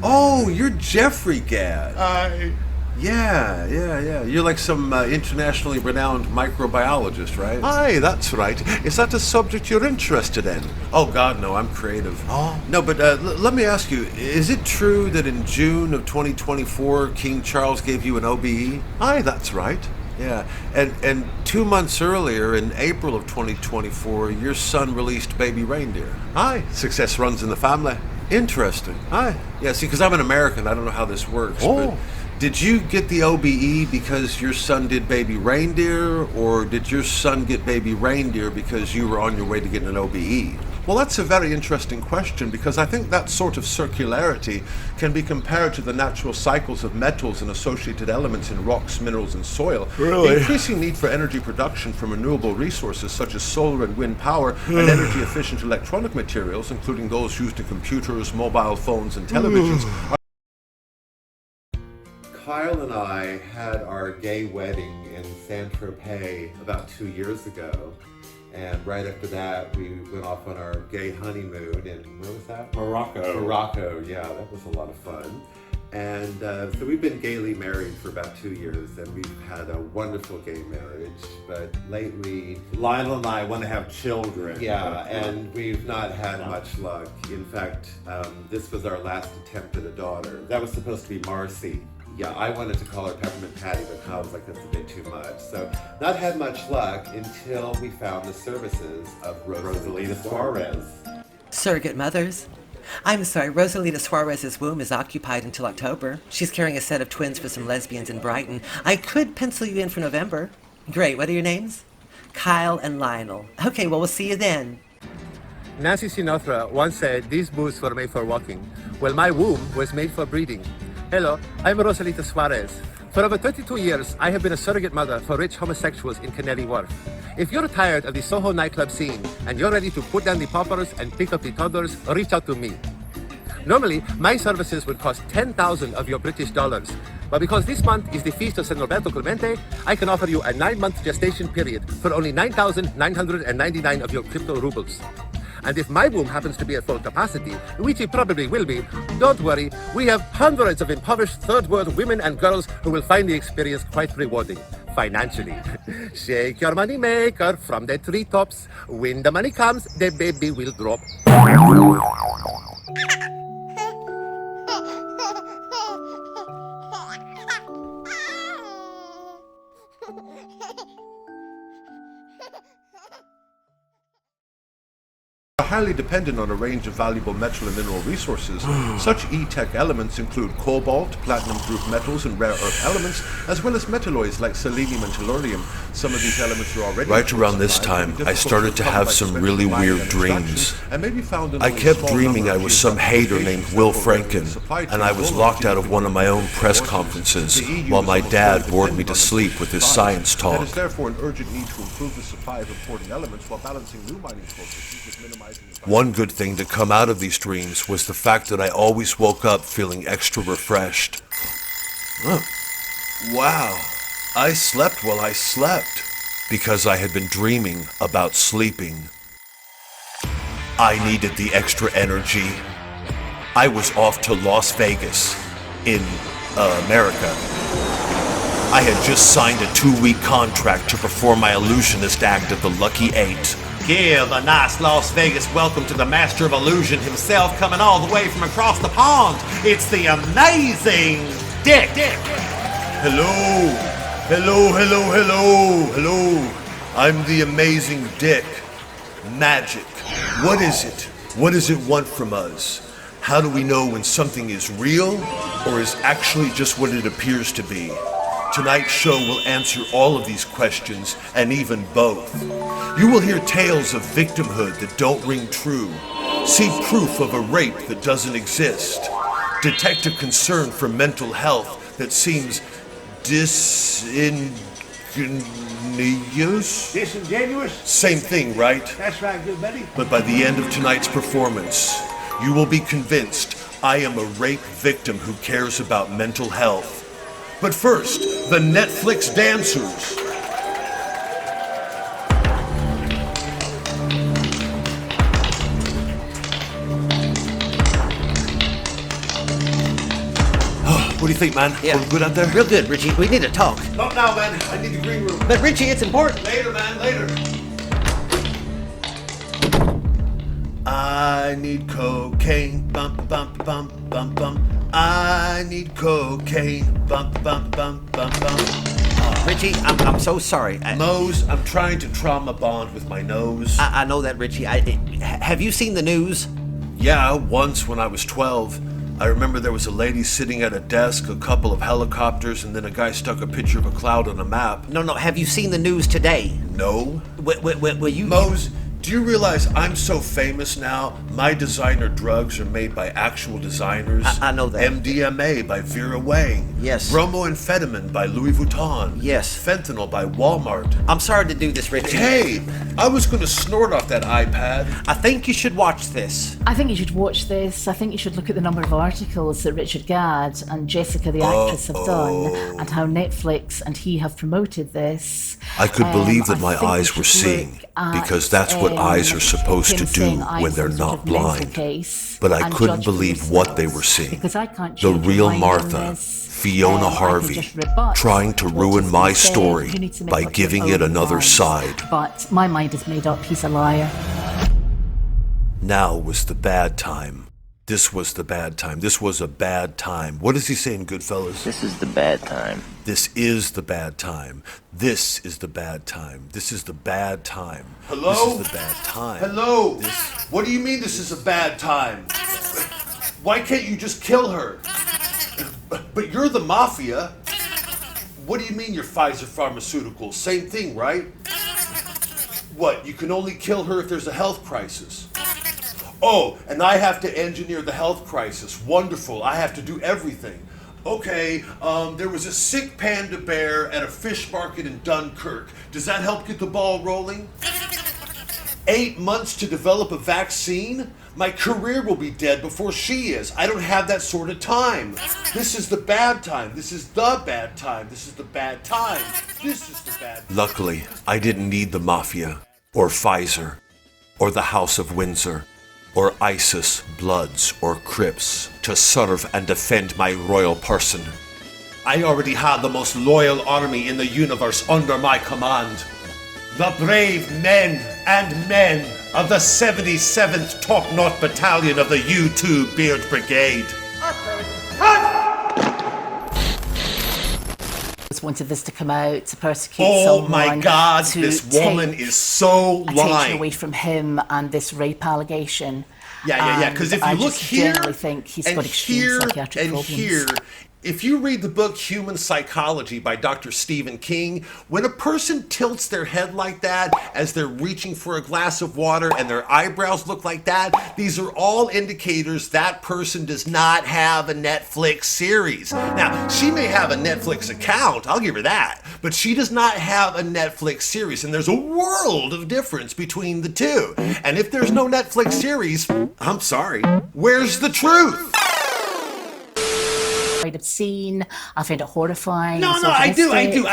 Oh, you're Jeffrey Gadd. Aye. Yeah. You're like some internationally renowned microbiologist, right? Aye, that's right. Is that a subject you're interested in? Oh, God, no, I'm creative. Oh? No, but let me ask you, is it true that in June of 2024, King Charles gave you an OBE? Aye, that's right. Yeah, and 2 months earlier, in April of 2024, your son released Baby Reindeer. Aye, success runs in the family. Interesting. Aye. Yeah, see, because I'm an American, I don't know how this works, Oh. but did you get the OBE because your son did Baby Reindeer, or did your son get Baby Reindeer because you were on your way to getting an OBE? Well, that's a very interesting question because I think that sort of circularity can be compared to the natural cycles of metals and associated elements in rocks, minerals, and soil. Really? The increasing need for energy production from renewable resources such as solar and wind power and energy-efficient electronic materials, including those used in computers, mobile phones, and televisions, are Kyle and I had our gay wedding in Saint-Tropez about 2 years ago. And right after that, we went off on our gay honeymoon in, where was that? Morocco. Morocco, yeah, that was a lot of fun. And so we've been gaily married for about 2 years, and we've had a wonderful gay marriage. But lately, Lionel and I want to have children. yeah, and we've not had much luck. In fact, this was our last attempt at a daughter. That was supposed to be Marcy. Yeah, I wanted to call her Peppermint Patty, but Kyle was like, that's a bit too much. So not had much luck until we found the services of Rosalita Suarez. Surrogate mothers. I'm sorry, Rosalita Suarez's womb is occupied until October. She's carrying a set of twins for some lesbians in Brighton. I could pencil you in for November. Great, what are your names? Kyle and Lionel. Okay, well, we'll see you then. Nancy Sinatra once said these boots were made for walking. Well, my womb was made for breeding. Hello, I'm Rosalita Suarez. For over 22 years, I have been a surrogate mother for rich homosexuals in Canary Wharf. If you're tired of the Soho nightclub scene and you're ready to put down the poppers and pick up the toddlers, reach out to me. Normally, my services would cost 10,000 of your British dollars. But because this month is the feast of San Roberto Clemente, I can offer you a 9-month gestation period for only 9,999 of your crypto rubles. And if my womb happens to be at full capacity, which it probably will be, don't worry, we have hundreds of impoverished third world women and girls who will find the experience quite rewarding, financially. Shake your money maker from the treetops. When the money comes, the baby will drop. highly dependent on a range of valuable metal and mineral resources. Such E-Tech elements include cobalt, platinum-group metals, and rare earth elements, as well as metalloids like selenium and tellurium. Some of these elements are already... Right around this time, I started to have some really weird dreams. I kept dreaming I was some hater named Will Franken, and I was locked out of one of my own press conferences while my dad bored me to sleep with his science talk. There is therefore an urgent need to improve the supply of important elements while balancing new mining processes with minimizing... One good thing to come out of these dreams was the fact that I always woke up feeling extra refreshed. Oh, wow, I slept while I slept, because I had been dreaming about sleeping. I needed the extra energy. I was off to Las Vegas, in America. I had just signed a 2-week contract to perform my illusionist act at the Lucky 8. Give a nice Las Vegas welcome to the master of illusion himself, coming all the way from across the pond. It's the amazing Dick. Hello, hello, hello, hello, hello. I'm the amazing Dick. Magic. What is it? What does it want from us? How do we know when something is real or is actually just what it appears to be? Tonight's show will answer all of these questions, and even both. You will hear tales of victimhood that don't ring true, see proof of a rape that doesn't exist, detect a concern for mental health that seems disingenuous? Disingenuous? Same thing, right? That's right, good buddy. But by the end of tonight's performance, you will be convinced I am a rape victim who cares about mental health. But first, the Netflix dancers. What do you think, man? Yeah. We're good out there? Real good, Richie. We need to talk. Not now, man. I need the green room. But Richie, it's important. Later, man, later. I need cocaine, bump, bump, bump, bump, bump. I need cocaine, bump, bump, bump, bump, bump. Richie, I'm so sorry. Mose, I'm trying to trauma bond with my nose. I know that, Richie. Have you seen the news? Yeah, once when I was 12. I remember there was a lady sitting at a desk, a couple of helicopters, and then a guy stuck a picture of a cloud on a map. No, have you seen the news today? No. Will you... Mose, Do you realize I'm so famous now? My designer drugs are made by actual designers. I know that. MDMA by Vera Wang. Yes. Bromoamphetamine by Louis Vuitton. Yes. Fentanyl by Walmart. I'm sorry to do this, Richard. Hey, I was going to snort off that iPad. I think you should watch this. I think you should watch this. I think you should look at the number of articles that Richard Gadd and Jessica the actress have done, and how Netflix and he have promoted this. I could believe that I my think we eyes were should seeing, look at, because that's what eyes are supposed to him do saying I when they're some sort not of mental blind. case But I and couldn't judge for believe what they yourselves, were seeing. because I can't The change your real mind on Martha, this. Fiona I can Harvey, just rebut trying to what ruin has my been said. story You need to make by up your giving it own another mind. side. But my mind is made up. He's a liar. Now was the bad time. This was the bad time. This was a bad time. What does he say in Goodfellas? This is the bad time. This is the bad time. This is the bad time. This is the bad time. Hello? This is the bad time. Hello? What do you mean this is a bad time? Why can't you just kill her? But you're the mafia. What do you mean you're Pfizer Pharmaceuticals? Same thing, right? What, you can only kill her if there's a health crisis? Oh, and I have to engineer the health crisis. Wonderful. I have to do everything. Okay, there was a sick panda bear at a fish market in Dunkirk. Does that help get the ball rolling? 8 months to develop a vaccine? My career will be dead before she is. I don't have that sort of time. This is the bad time. This is the bad time. This is the bad time. This is the bad time. Luckily, I didn't need the Mafia, or Pfizer, or the House of Windsor, or ISIS, Bloods, or Crips to serve and defend my royal person. I already had the most loyal army in the universe under my command. The brave men of the 77th Top Knot Battalion of the U2 Beard Brigade. Just wanted this to come out to persecute Oh someone. my God, to this woman take is so attention lying. away from him and this rape allegation. Yeah, because if you I look just here generally think he's and got extreme here psychiatric and problems. here, if you read the book Human Psychology by Dr. Stephen King, when a person tilts their head like that as they're reaching for a glass of water and their eyebrows look like that, these are all indicators that person does not have a Netflix series. Now, she may have a Netflix account, I'll give her that, but she does not have a Netflix series, and there's a world of difference between the two. And if there's no Netflix series, I'm sorry, where's the truth? Quite obscene. I find it horrifying. No, I do. I Some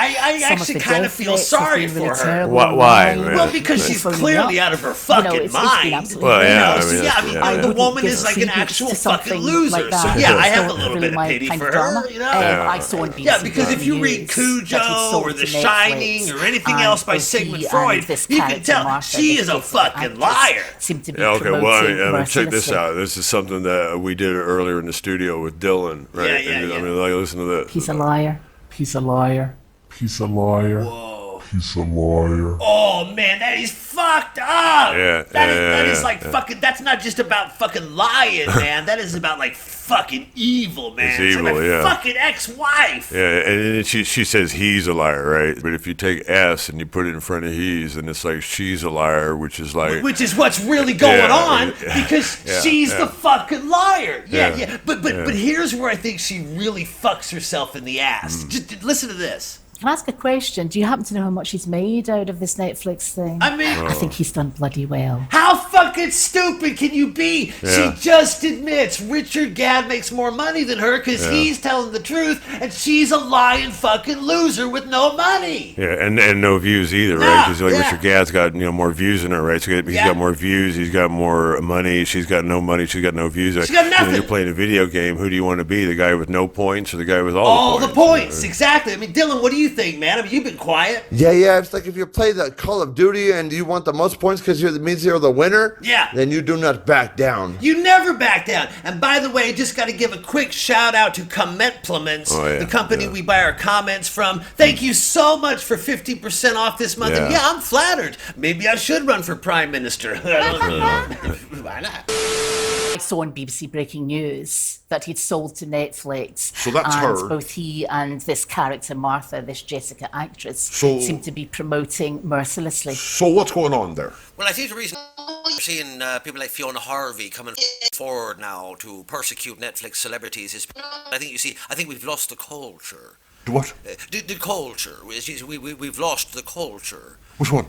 actually of the kind of death feel threats sorry have been for really her. terrible Why? online. Well, because she's Phoning clearly up. out of her fucking it's been mind. absolutely Well, yeah, nuts. I mean, I mean, the woman give is like an credence actual to fucking something loser. like that. So yeah, I It's have a not little really bit of my pity kind for of her. drama. You know? I saw on BBC Yeah, because if you read News that he'd Cujo sold or The to Netflix, Shining or anything and else by both Sigmund he Freud, and this you can character tell Martha, she this is a basic fucking actress, liar. seem to be Yeah, okay, well, promoting check this mercilessly. out. This is something that we did earlier in the studio with Dylan, right? Yeah, I mean, like, listen to this. He's a liar. He's a liar. He's a liar. Whoa. He's a liar. Oh man, that is fucked up. Yeah, That is yeah, like yeah. fucking. That's not just about fucking lying, man. That is about like fucking evil, man. It's like evil, my yeah. fucking ex-wife. Yeah, and she says he's a liar, right? But if you take S and you put it in front of he's, then it's like she's a liar, which is like... Which is what's really going on because yeah, she's yeah. the fucking liar. Yeah. Yeah. But Yeah. here's where I think she really fucks herself in the ass. Mm. Just listen to this. Can I ask a question? Do you happen to know how much he's made out of this Netflix thing? I mean, I think he's done bloody well. How fucking stupid can you be? Yeah. She just admits Richard Gadd makes more money than her because Yeah. he's telling the truth and she's a lying fucking loser with no money. Yeah, and no views either, right? Nah, Because like yeah. Richard Gadd's got more views than her, right? So he's Yeah. got more views, he's got more money, she's got no money, she's got no views. She's got When nothing. you're playing a video game, who do you want to be? The guy with no points or the guy with all All the the points? points, exactly. I mean, Dylan, what do you think, man? I mean, you've been quiet. Yeah. It's like if you play the Call of Duty and you want the most points because it means you're the winner. Yeah. Then you do not back down. You never back down. And by the way, just got to give a quick shout out to Commentplements, Oh, yeah, the company we buy our comments from. Thank you so much for 50% off this month. And Yeah. yeah, I'm flattered. Maybe I should run for Prime Minister. Why not? I saw on BBC Breaking News that he'd sold to Netflix. So that's and her. both he and this character Martha, this this Jessica actress So- seem to be promoting mercilessly. So what's going on there? Well, I think the reason we're seeing people like Fiona Harvey coming forward now to persecute Netflix celebrities is, I think we've lost the culture. The what? The culture. We've lost the culture. Which one?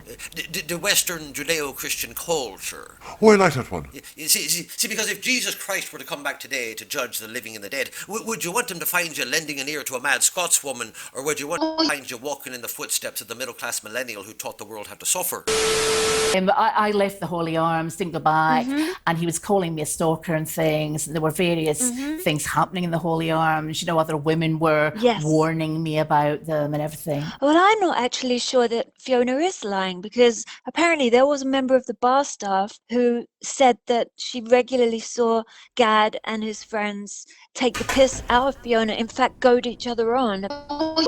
The Western Judeo-Christian culture. Oh, I like that one. You see, because if Jesus Christ were to come back today to judge the living and the dead, would you want him to find you lending an ear to a mad Scotswoman, or would you want him to find you walking in the footsteps of the middle-class millennial who taught the world how to suffer? I left the Holy Arms, didn't go back, and he was calling me a stalker and things. And there were various things happening in the Holy Arms. You know, other women were warning me about them and everything. Well, I'm not actually sure that Fiona is lying, because apparently there was a member of the bar staff who said that she regularly saw Gadd and his friends take the piss out of Fiona, in fact goad each other on,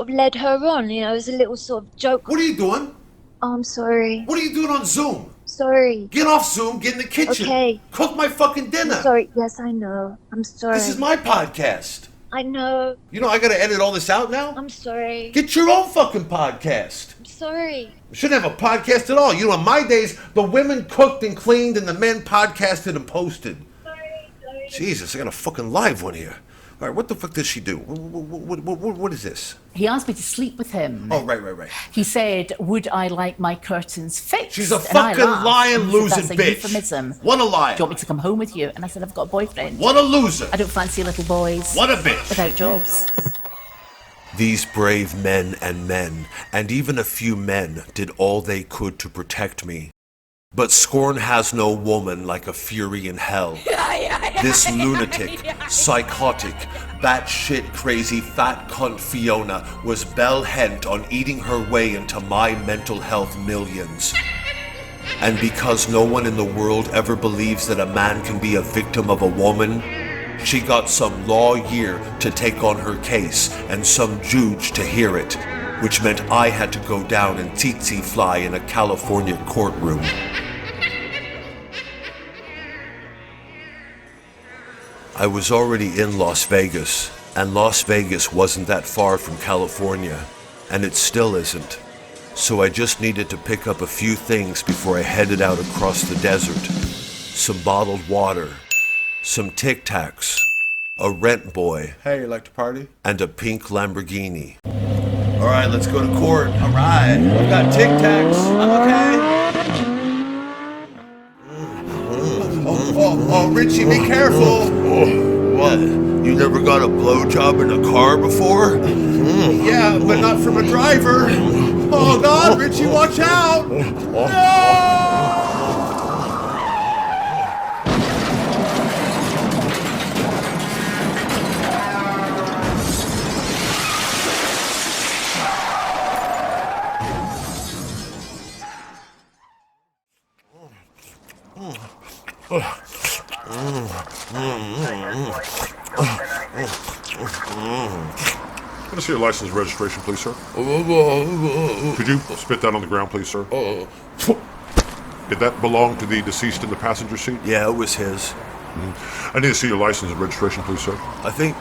led her on, you know, as a little sort of joke. What are you doing? Oh, I'm sorry. What are you doing on Zoom? Sorry. Get off Zoom, get in the kitchen. Okay. Cook my fucking dinner. I'm sorry. Yes, I know. I'm sorry. This is my podcast. I know. You know I gotta edit all this out now? I'm sorry. Get your own fucking podcast. I'm sorry. We shouldn't have a podcast at all. You know, in my days, the women cooked and cleaned and the men podcasted and posted. Sorry. Jesus, I got a fucking live one here. All right, what the fuck does she do? What is this? He asked me to sleep with him. Oh, right. He said, would I like my curtains fixed? She's a And I fucking laughed. lying, He said, losing That's a bitch. euphemism. What a liar. Do you want me to come home with you? And I said, I've got a boyfriend. What a loser. I don't fancy little boys. What a bitch. Without jobs. These brave men, and even a few men, did all they could to protect me. But scorn has no woman like a fury in hell. This lunatic, psychotic, batshit crazy fat cunt Fiona was bell-hent on eating her way into my mental health millions. And because no one in the world ever believes that a man can be a victim of a woman, she got some lawyer to take on her case and some judge to hear it, which meant I had to go down and tsetse fly in a California courtroom. I was already in Las Vegas, and Las Vegas wasn't that far from California, and it still isn't. So I just needed to pick up a few things before I headed out across the desert. Some bottled water, some Tic Tacs, a rent boy. Hey, you like to party? And a pink Lamborghini. All right, let's go to court. All right. I've got Tic Tacs. I'm okay. Oh, Richie, be careful. What? You never got a blowjob in a car before? Yeah, but not from a driver. Oh, God, Richie, watch out. No! Can I see your license and registration, please, sir? Could you spit that on the ground, please, sir? Did that belong to the deceased in the passenger seat? Yeah, it was his. I need to see your license and registration, please, sir. I think...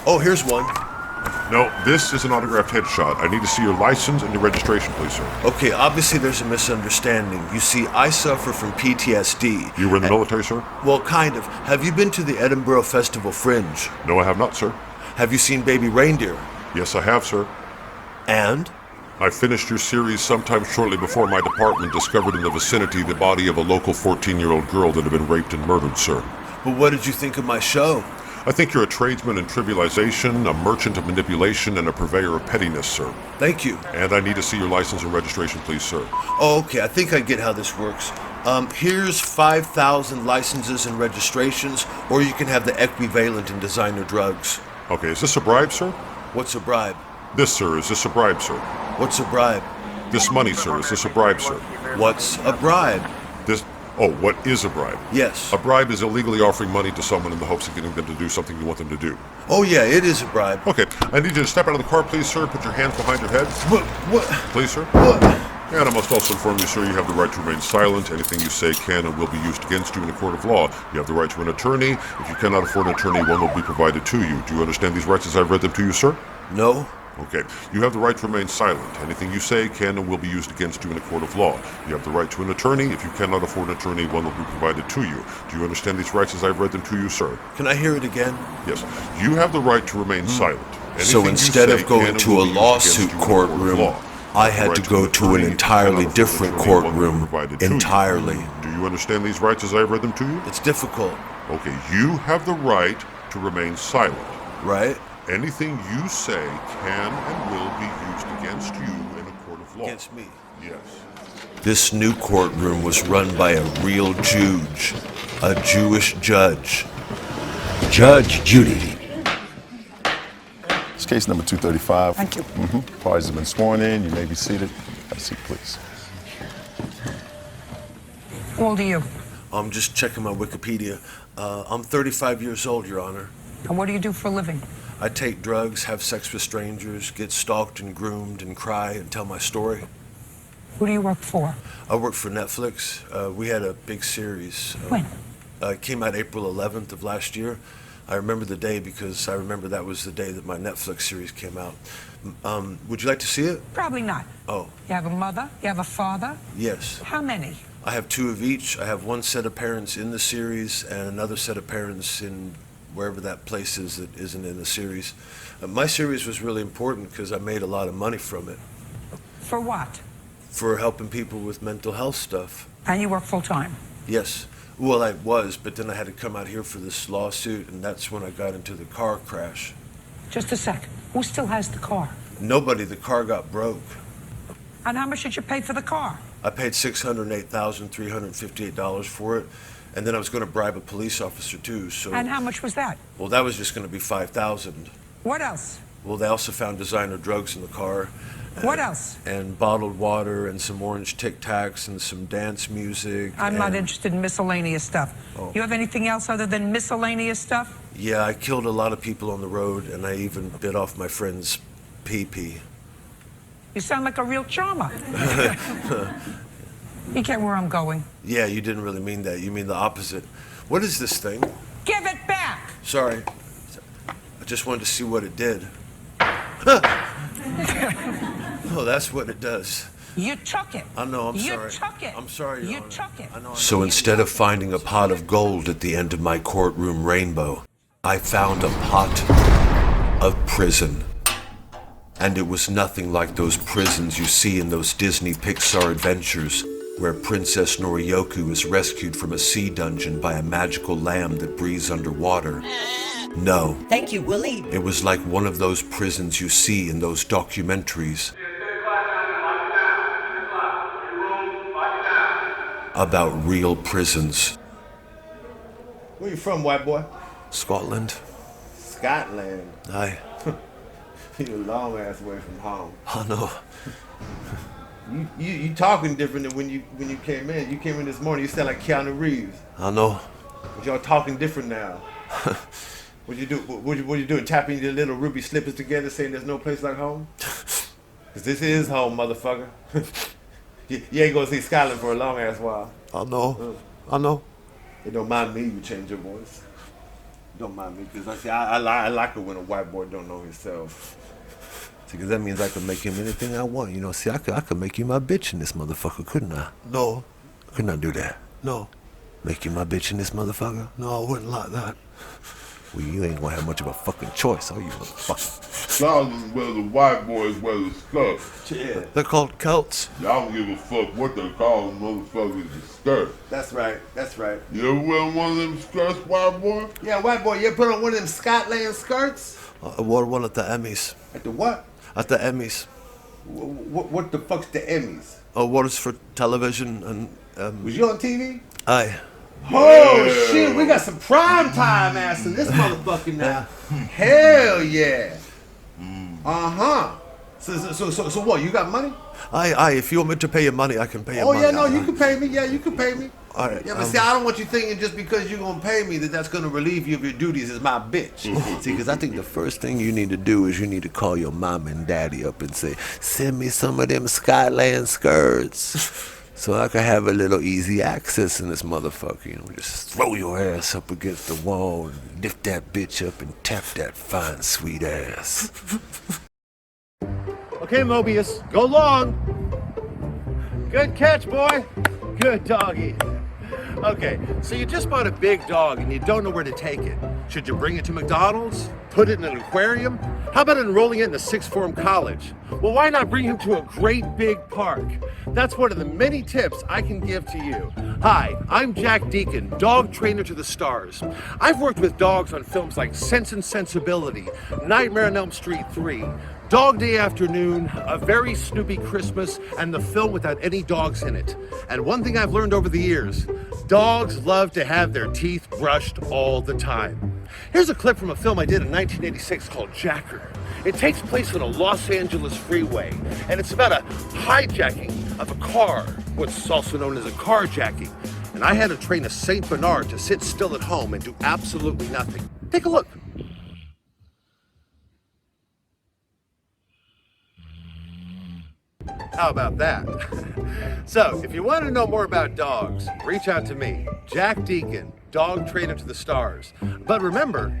Oh, here's one. No, this is an autographed headshot. I need to see your license and your registration, please, sir. Okay, obviously there's a misunderstanding. You see, I suffer from PTSD. You were in the military, sir? Well, kind of. Have you been to the Edinburgh Festival Fringe? No, I have not, sir. Have you seen Baby Reindeer? Yes, I have, sir. And? I finished your series sometime shortly before my department discovered in the vicinity the body of a local 14-year-old girl that had been raped and murdered, sir. But what did you think of my show? I think you're a tradesman in trivialization, a merchant of manipulation, and a purveyor of pettiness, sir. Thank you. And I need to see your license and registration, please, sir. Oh, okay, I think I get how this works. Here's 5,000 licenses and registrations, or you can have the equivalent in designer drugs. Okay, is this a bribe, sir? What's a bribe? This, sir. Is this a bribe, sir? What's a bribe? This money, sir. Is this a bribe, sir? What's a bribe? This... Oh, what is a bribe? Yes. A bribe is illegally offering money to someone in the hopes of getting them to do something you want them to do. Oh, yeah, it is a bribe. Okay, I need you to step out of the car, please, sir. Put your hands behind your head. What? Please, sir. What? And I must also inform you, sir, you have the right to remain silent. Anything you say can and will be used against you in a court of law. You have the right to an attorney. If you cannot afford an attorney, one will be provided to you. Do you understand these rights as I've read them to you, sir? No. Okay. You have the right to remain silent. Anything you say can and will be used against you in a court of law. You have the right to an attorney. If you cannot afford an attorney, one will be provided to you. Do you understand these rights as I've read them to you, sir? Can I hear it again? Yes. You have the right to remain silent. So Anything you instead say of going can and to will a be used lawsuit against you in a court of courtroom, law. I had to go to an entirely different courtroom entirely. Do you understand these rights as I've read them to you? It's difficult. Okay, you have the right to remain silent. Right? Anything you say can and will be used against you in a court of law. Against me? Yes. This new courtroom was run by a real Juge, a Jewish judge. Judge Judy. It's case number 235. Thank you. Parties have been sworn in. You may be seated. Have a seat, please. How old are you? I'm just checking my Wikipedia. I'm 35 years old, Your Honor. And what do you do for a living? I take drugs, have sex with strangers, get stalked and groomed, and cry and tell my story. Who do you work for? I work for Netflix. We had a big series. When? It came out April 11th of last year. I remember the day because I remember that was the day that my Netflix series came out. Would you like to see it? Probably not. Oh, You have a mother? You have a father? yes. How many? I have two of each. I have one set of parents in the series and another set of parents in wherever that place is that isn't in the series. My series was really important because I made a lot of money from it For what? for helping people with mental health stuff. And you work full time? Yes. Well, I was, but then I had to come out here for this lawsuit, and that's when I got into the car crash. Just a sec. Who still has the car? Nobody, the car got broke. And how much did you pay for the car? I paid $608,358 for it, and then I was going to bribe a police officer too. So, And how much was that? well, that was just going to be $5,000. What else? Well, they also found designer drugs in the car. What else? And bottled water and some orange Tic Tacs and some dance music. I'm not and- interested in miscellaneous stuff. Oh. You have anything else other than miscellaneous stuff? Yeah, I killed a lot of people on the road, and I even bit off my friend's pee-pee. You sound like a real charmer. You get where I'm going. Yeah, you didn't really mean that. You mean the opposite. What is this thing? Give it back! Sorry. I just wanted to see what it did. Oh, that's what it does. You took it. I know, I'm You sorry. took it. I'm sorry, Your You Honor. took it. So instead of finding a pot of gold at the end of my courtroom rainbow, I found a pot of prison. And it was nothing like those prisons you see in those Disney Pixar adventures, where Princess Norioku is rescued from a sea dungeon by a magical lamb that breathes underwater. No. Thank you, Willie. It was like one of those prisons you see in those documentaries about real prisons. Where you from, white boy? Scotland. Scotland. Aye. You're a long ass way from home. I know. You talking different than when you came in. You came in this morning. You sound like Keanu Reeves. I know. But y'all talking different now. What you do? What you doing? Tapping your little ruby slippers together, saying there's no place like home? Cause this is home, motherfucker. you ain't gonna see Scotland for a long ass while. I know. I know. It don't mind me. You change your voice. Don't mind me, cause I like it when a white boy don't know himself. Because that means I can make him anything I want. You know, see, I could make you my bitch in this motherfucker, couldn't I? No. Couldn't I do that? No. Make you my bitch in this motherfucker? No, I wouldn't like that. Well, you ain't gonna have much of a fucking choice, are you, motherfucker? Scotland where the white boys wear the skirts. Yeah. They're called Celts. Y'all don't give a fuck what they call them motherfuckers a skirt. That's right. That's right. You ever wear one of them skirts, white boy? Yeah, white boy. You ever put on one of them Scotland skirts? I wore one at the Emmys. At the what? At the Emmys. What the fuck's the Emmys? Awards for television and. Was you on TV? Aye. Oh shit, we got some prime time ass in this motherfucker now. Hell yeah. Uh-huh. So what, you got money? Aye, if you want me to pay you money, I can pay you Oh money. yeah, no, you can pay me. Yeah, you can pay me. All right. Yeah, but see, I don't want you thinking just because you're gonna pay me that's gonna relieve you of your duties as my bitch. See, because I think the first thing you need to do is you need to call your mom and daddy up and say, send me some of them Scotland skirts. So I can have a little easy access in this motherfucker. You know, just throw your ass up against the wall and lift that bitch up and tap that fine, sweet ass. Okay, Mobius, go long. Good catch, boy. Good doggy. Okay, so you just bought a big dog and you don't know where to take it. Should you bring it to McDonald's? Put it in an aquarium? How about enrolling it in a sixth form college? Well, why not bring him to a great big park? That's one of the many tips I can give to you. Hi, I'm Jack Deacon, dog trainer to the stars. I've worked with dogs on films like Sense and Sensibility, Nightmare on Elm Street 3, Dog Day Afternoon, A Very Snoopy Christmas, and the film without any dogs in it. And one thing I've learned over the years, dogs love to have their teeth brushed all the time. Here's a clip from a film I did in 1986 called Jacker. It takes place on a Los Angeles freeway, and it's about a hijacking of a car, what's also known as a carjacking. And I had to train a Saint Bernard to sit still at home and do absolutely nothing. Take a look. How about that? So, if you want to know more about dogs, reach out to me, Jack Deacon, dog trainer to the stars. But remember,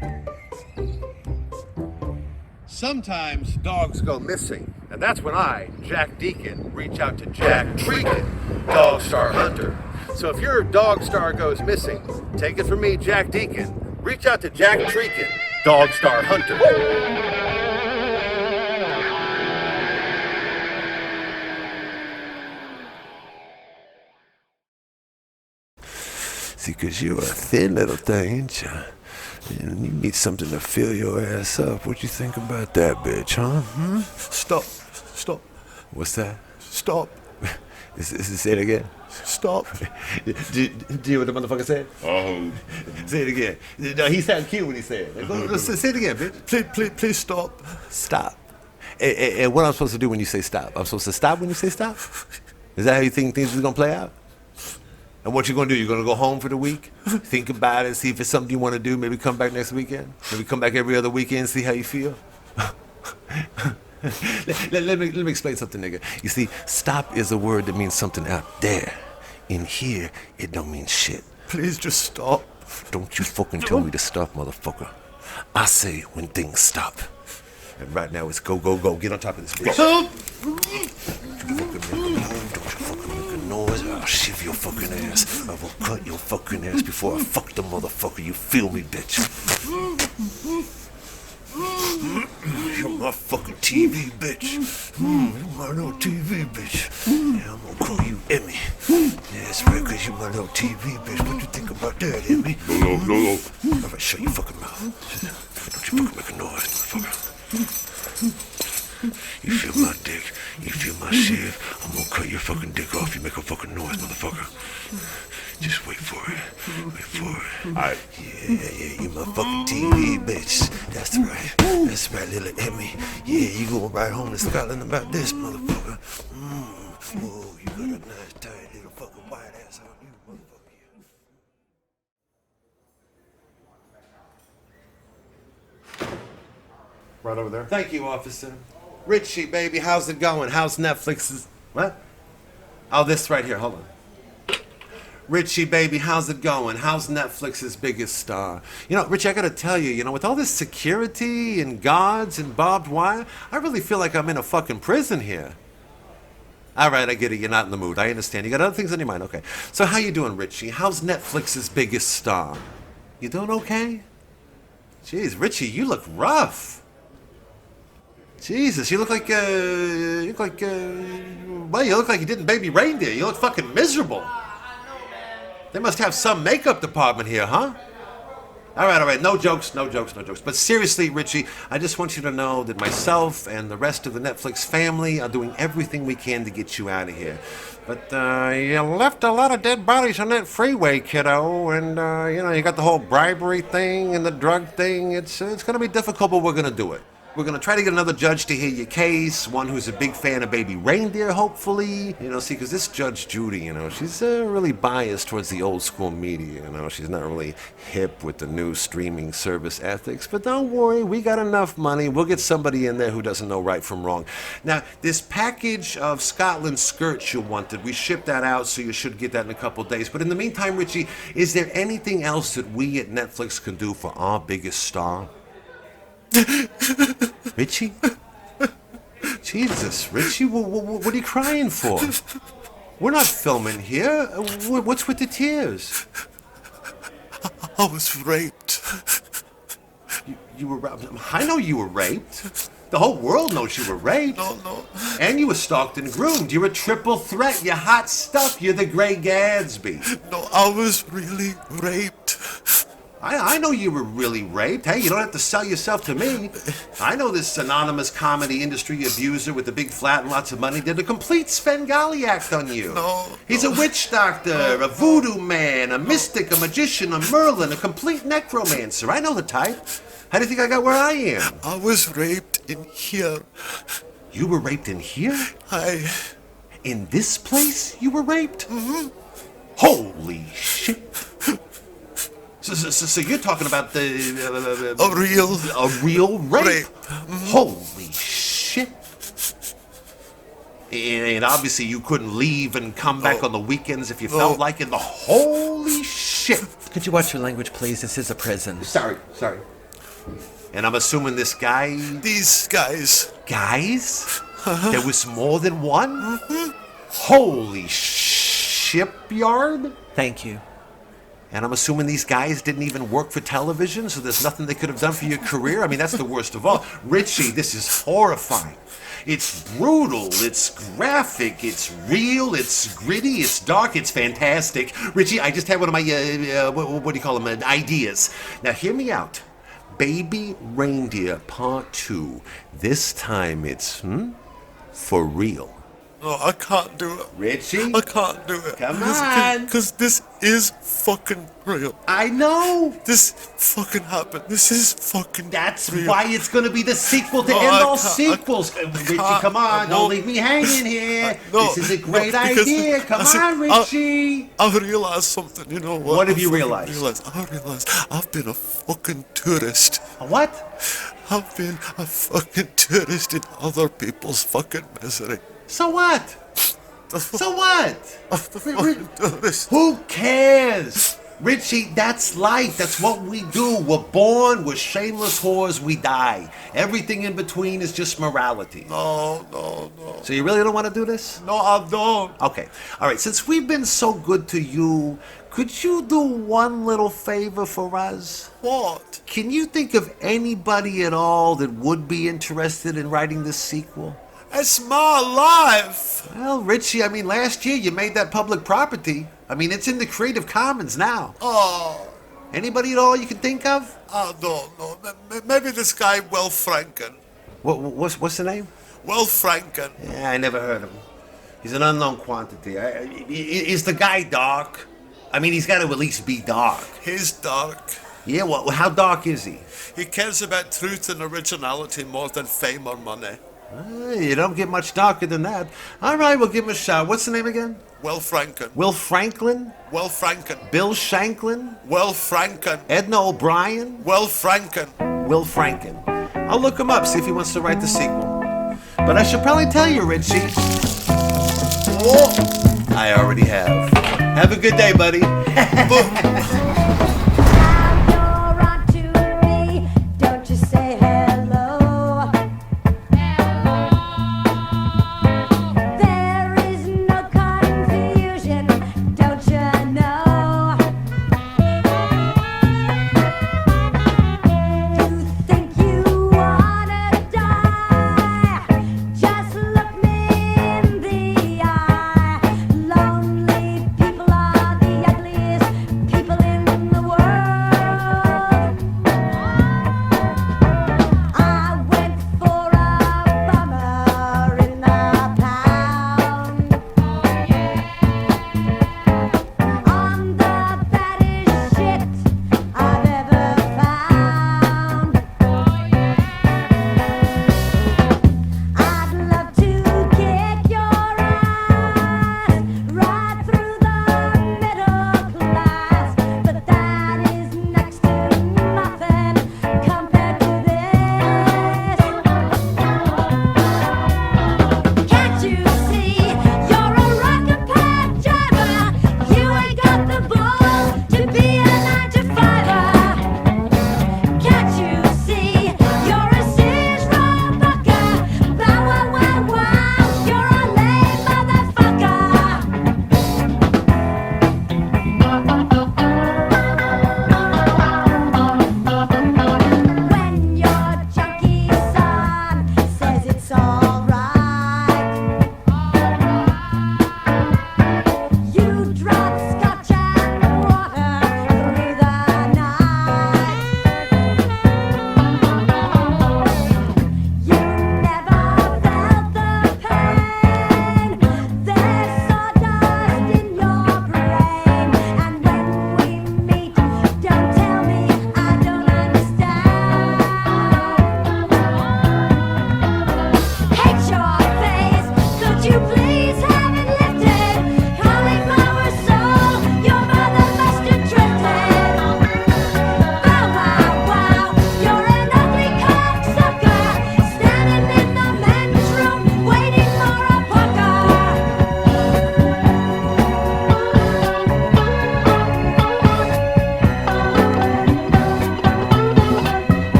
sometimes dogs go missing, and that's when I, Jack Deacon, reach out to Jack Treakin, dog star hunter. So if your dog star goes missing, take it from me, Jack Deacon, reach out to Jack Treakin, dog star hunter. See, 'cause you're a thin little thing, ain't you? And you need something to fill your ass up. What you think about that, bitch, huh? Hmm? Stop. What's that? Stop. Say it again. Stop. Do you hear what the motherfucker said? Oh. Say it again. No, he sounded cute when he said it. Say it again, bitch. Please stop. Stop. And what I'm supposed to do when you say stop? I'm supposed to stop when you say stop? Is that how you think things are gonna play out? And what you gonna do? You're gonna go home for the week, think about it, see if it's something you want to do. Maybe come back next weekend. Maybe come back every other weekend, see how you feel. let me explain something, nigga. You see, stop is a word that means something out there. In here, it don't mean shit. Please just stop. Don't you fucking tell me to stop, motherfucker. I say when things stop. And right now it's go, go, go. Get on top of this bitch. Help! Don't you fucking make a noise or I'll shiv your fucking ass. I will cut your fucking ass before I fuck the motherfucker. You feel me, bitch? You're my fucking TV, bitch. You're my little TV, bitch. Yeah, I'm gonna call you Emmy. Yeah, that's right, 'cause you're my little TV, bitch. What you think about that, Emmy? No. All right, shut your fucking mouth. Don't you fucking make a noise, motherfucker. You feel my dick, you feel my shiv. I'm gonna cut your fucking dick off. You make a fucking noise, motherfucker. Just wait for it. Wait for it. Alright. Yeah, you my fucking TV, bitch. That's right, little Emmy. Yeah, you going right home to Scotland about this, motherfucker. Whoa, you got a nice, tight little fucking white ass on you, motherfucker. Right over there. Thank you, officer. Richie, baby, how's it going? How's Netflix's... What? Oh, this right here. Hold on. Richie, baby, how's it going? How's Netflix's biggest star? You know, Richie, I gotta tell you, with all this security and guards and barbed wire, I really feel like I'm in a fucking prison here. All right, I get it. You're not in the mood. I understand. You got other things on your mind. Okay. So how you doing, Richie? How's Netflix's biggest star? You doing okay? Jeez, Richie, you look rough. Jesus, you look like you look like you didn't baby Reindeer. You look fucking miserable. They must have some makeup department here, huh? All right. No jokes. But seriously, Richie, I just want you to know that myself and the rest of the Netflix family are doing everything we can to get you out of here. But you left a lot of dead bodies on that freeway, kiddo, and you got the whole bribery thing and the drug thing. It's gonna be difficult, but we're gonna do it. We're going to try to get another judge to hear your case, one who's a big fan of baby Reindeer, hopefully. See, because this Judge Judy, she's really biased towards the old school media, She's not really hip with the new streaming service ethics. But don't worry, we got enough money. We'll get somebody in there who doesn't know right from wrong. Now, this package of Scotland skirts you wanted, we shipped that out, so you should get that in a couple days. But in the meantime, Richie, is there anything else that we at Netflix can do for our biggest star? Richie? Jesus, Richie, what are you crying for? We're not filming here. What's with the tears? I was raped. You were... I know you were raped. The whole world knows you were raped. No. And you were stalked and groomed. You're a triple threat. You're hot stuff. You're the Great Gatsby. No, I was really raped. I know you were really raped. Hey, you don't have to sell yourself to me. I know this anonymous comedy industry abuser with a big flat and lots of money did a complete Svengali act on you. No. He's a witch doctor, a voodoo man, a mystic, a magician, a Merlin, a complete necromancer. I know the type. How do you think I got where I am? I was raped in here. You were raped in here? In this place you were raped? Mm-hmm. Holy shit. So you're talking about a real rape? Mm-hmm. Holy shit! And obviously you couldn't leave and come back on the weekends if you felt like it. Holy shit! Could you watch your language, please? This is a prison. Sorry. And I'm assuming this guy... These guys. Guys? There was more than one? Mm-hmm. Holy shipyard? Thank you. And I'm assuming these guys didn't even work for television, so there's nothing they could have done for your career? I mean, that's the worst of all. Richie, this is horrifying. It's brutal, it's graphic, it's real, it's gritty, it's dark, it's fantastic. Richie, I just had one of my, what do you call them, ideas. Now, hear me out. Baby Reindeer Part 2. This time it's, for real. No, I can't do it. Richie? I can't do it. Come on. Because this is fucking real. I know. This fucking happened. This is fucking That's real. why it's going to be the sequel to end all sequels. Richie, come on. Don't leave me hanging here. This is a great idea. Come on, Richie. I realized something. You know what? What have you realized? I realized I've been a fucking tourist. A what? I've been a fucking tourist in other people's fucking misery. So what? So what? Tourist. Who cares? Richie, that's life. That's what we do. We're born, we're shameless whores, we die. Everything in between is just morality. No. So you really don't want to do this? No, I don't. Okay. All right. Since we've been so good to you, could you do one little favor for us? What? Can you think of anybody at all that would be interested in writing this sequel? It's my life. Well, Richie, I mean, last year you made that public property. I mean, it's in the Creative Commons now. Oh. Anybody at all you can think of? I don't know. Maybe this guy, Will Franken. What's the name? Will Franken. Yeah, I never heard of him. He's an unknown quantity. Is the guy dark? I mean, he's got to at least be dark. He's dark. Yeah, well, how dark is he? He cares about truth and originality more than fame or money. You don't get much darker than that. All right, we'll give him a shot. What's the name again? Will Franken. Will Franklin? Will Franken. Bill Shanklin? Will Franken. Edna O'Brien? Will Franken. Will Franken. I'll look him up, see if he wants to write the sequel. But I should probably tell you, Richie. I already have. Have a good day, buddy.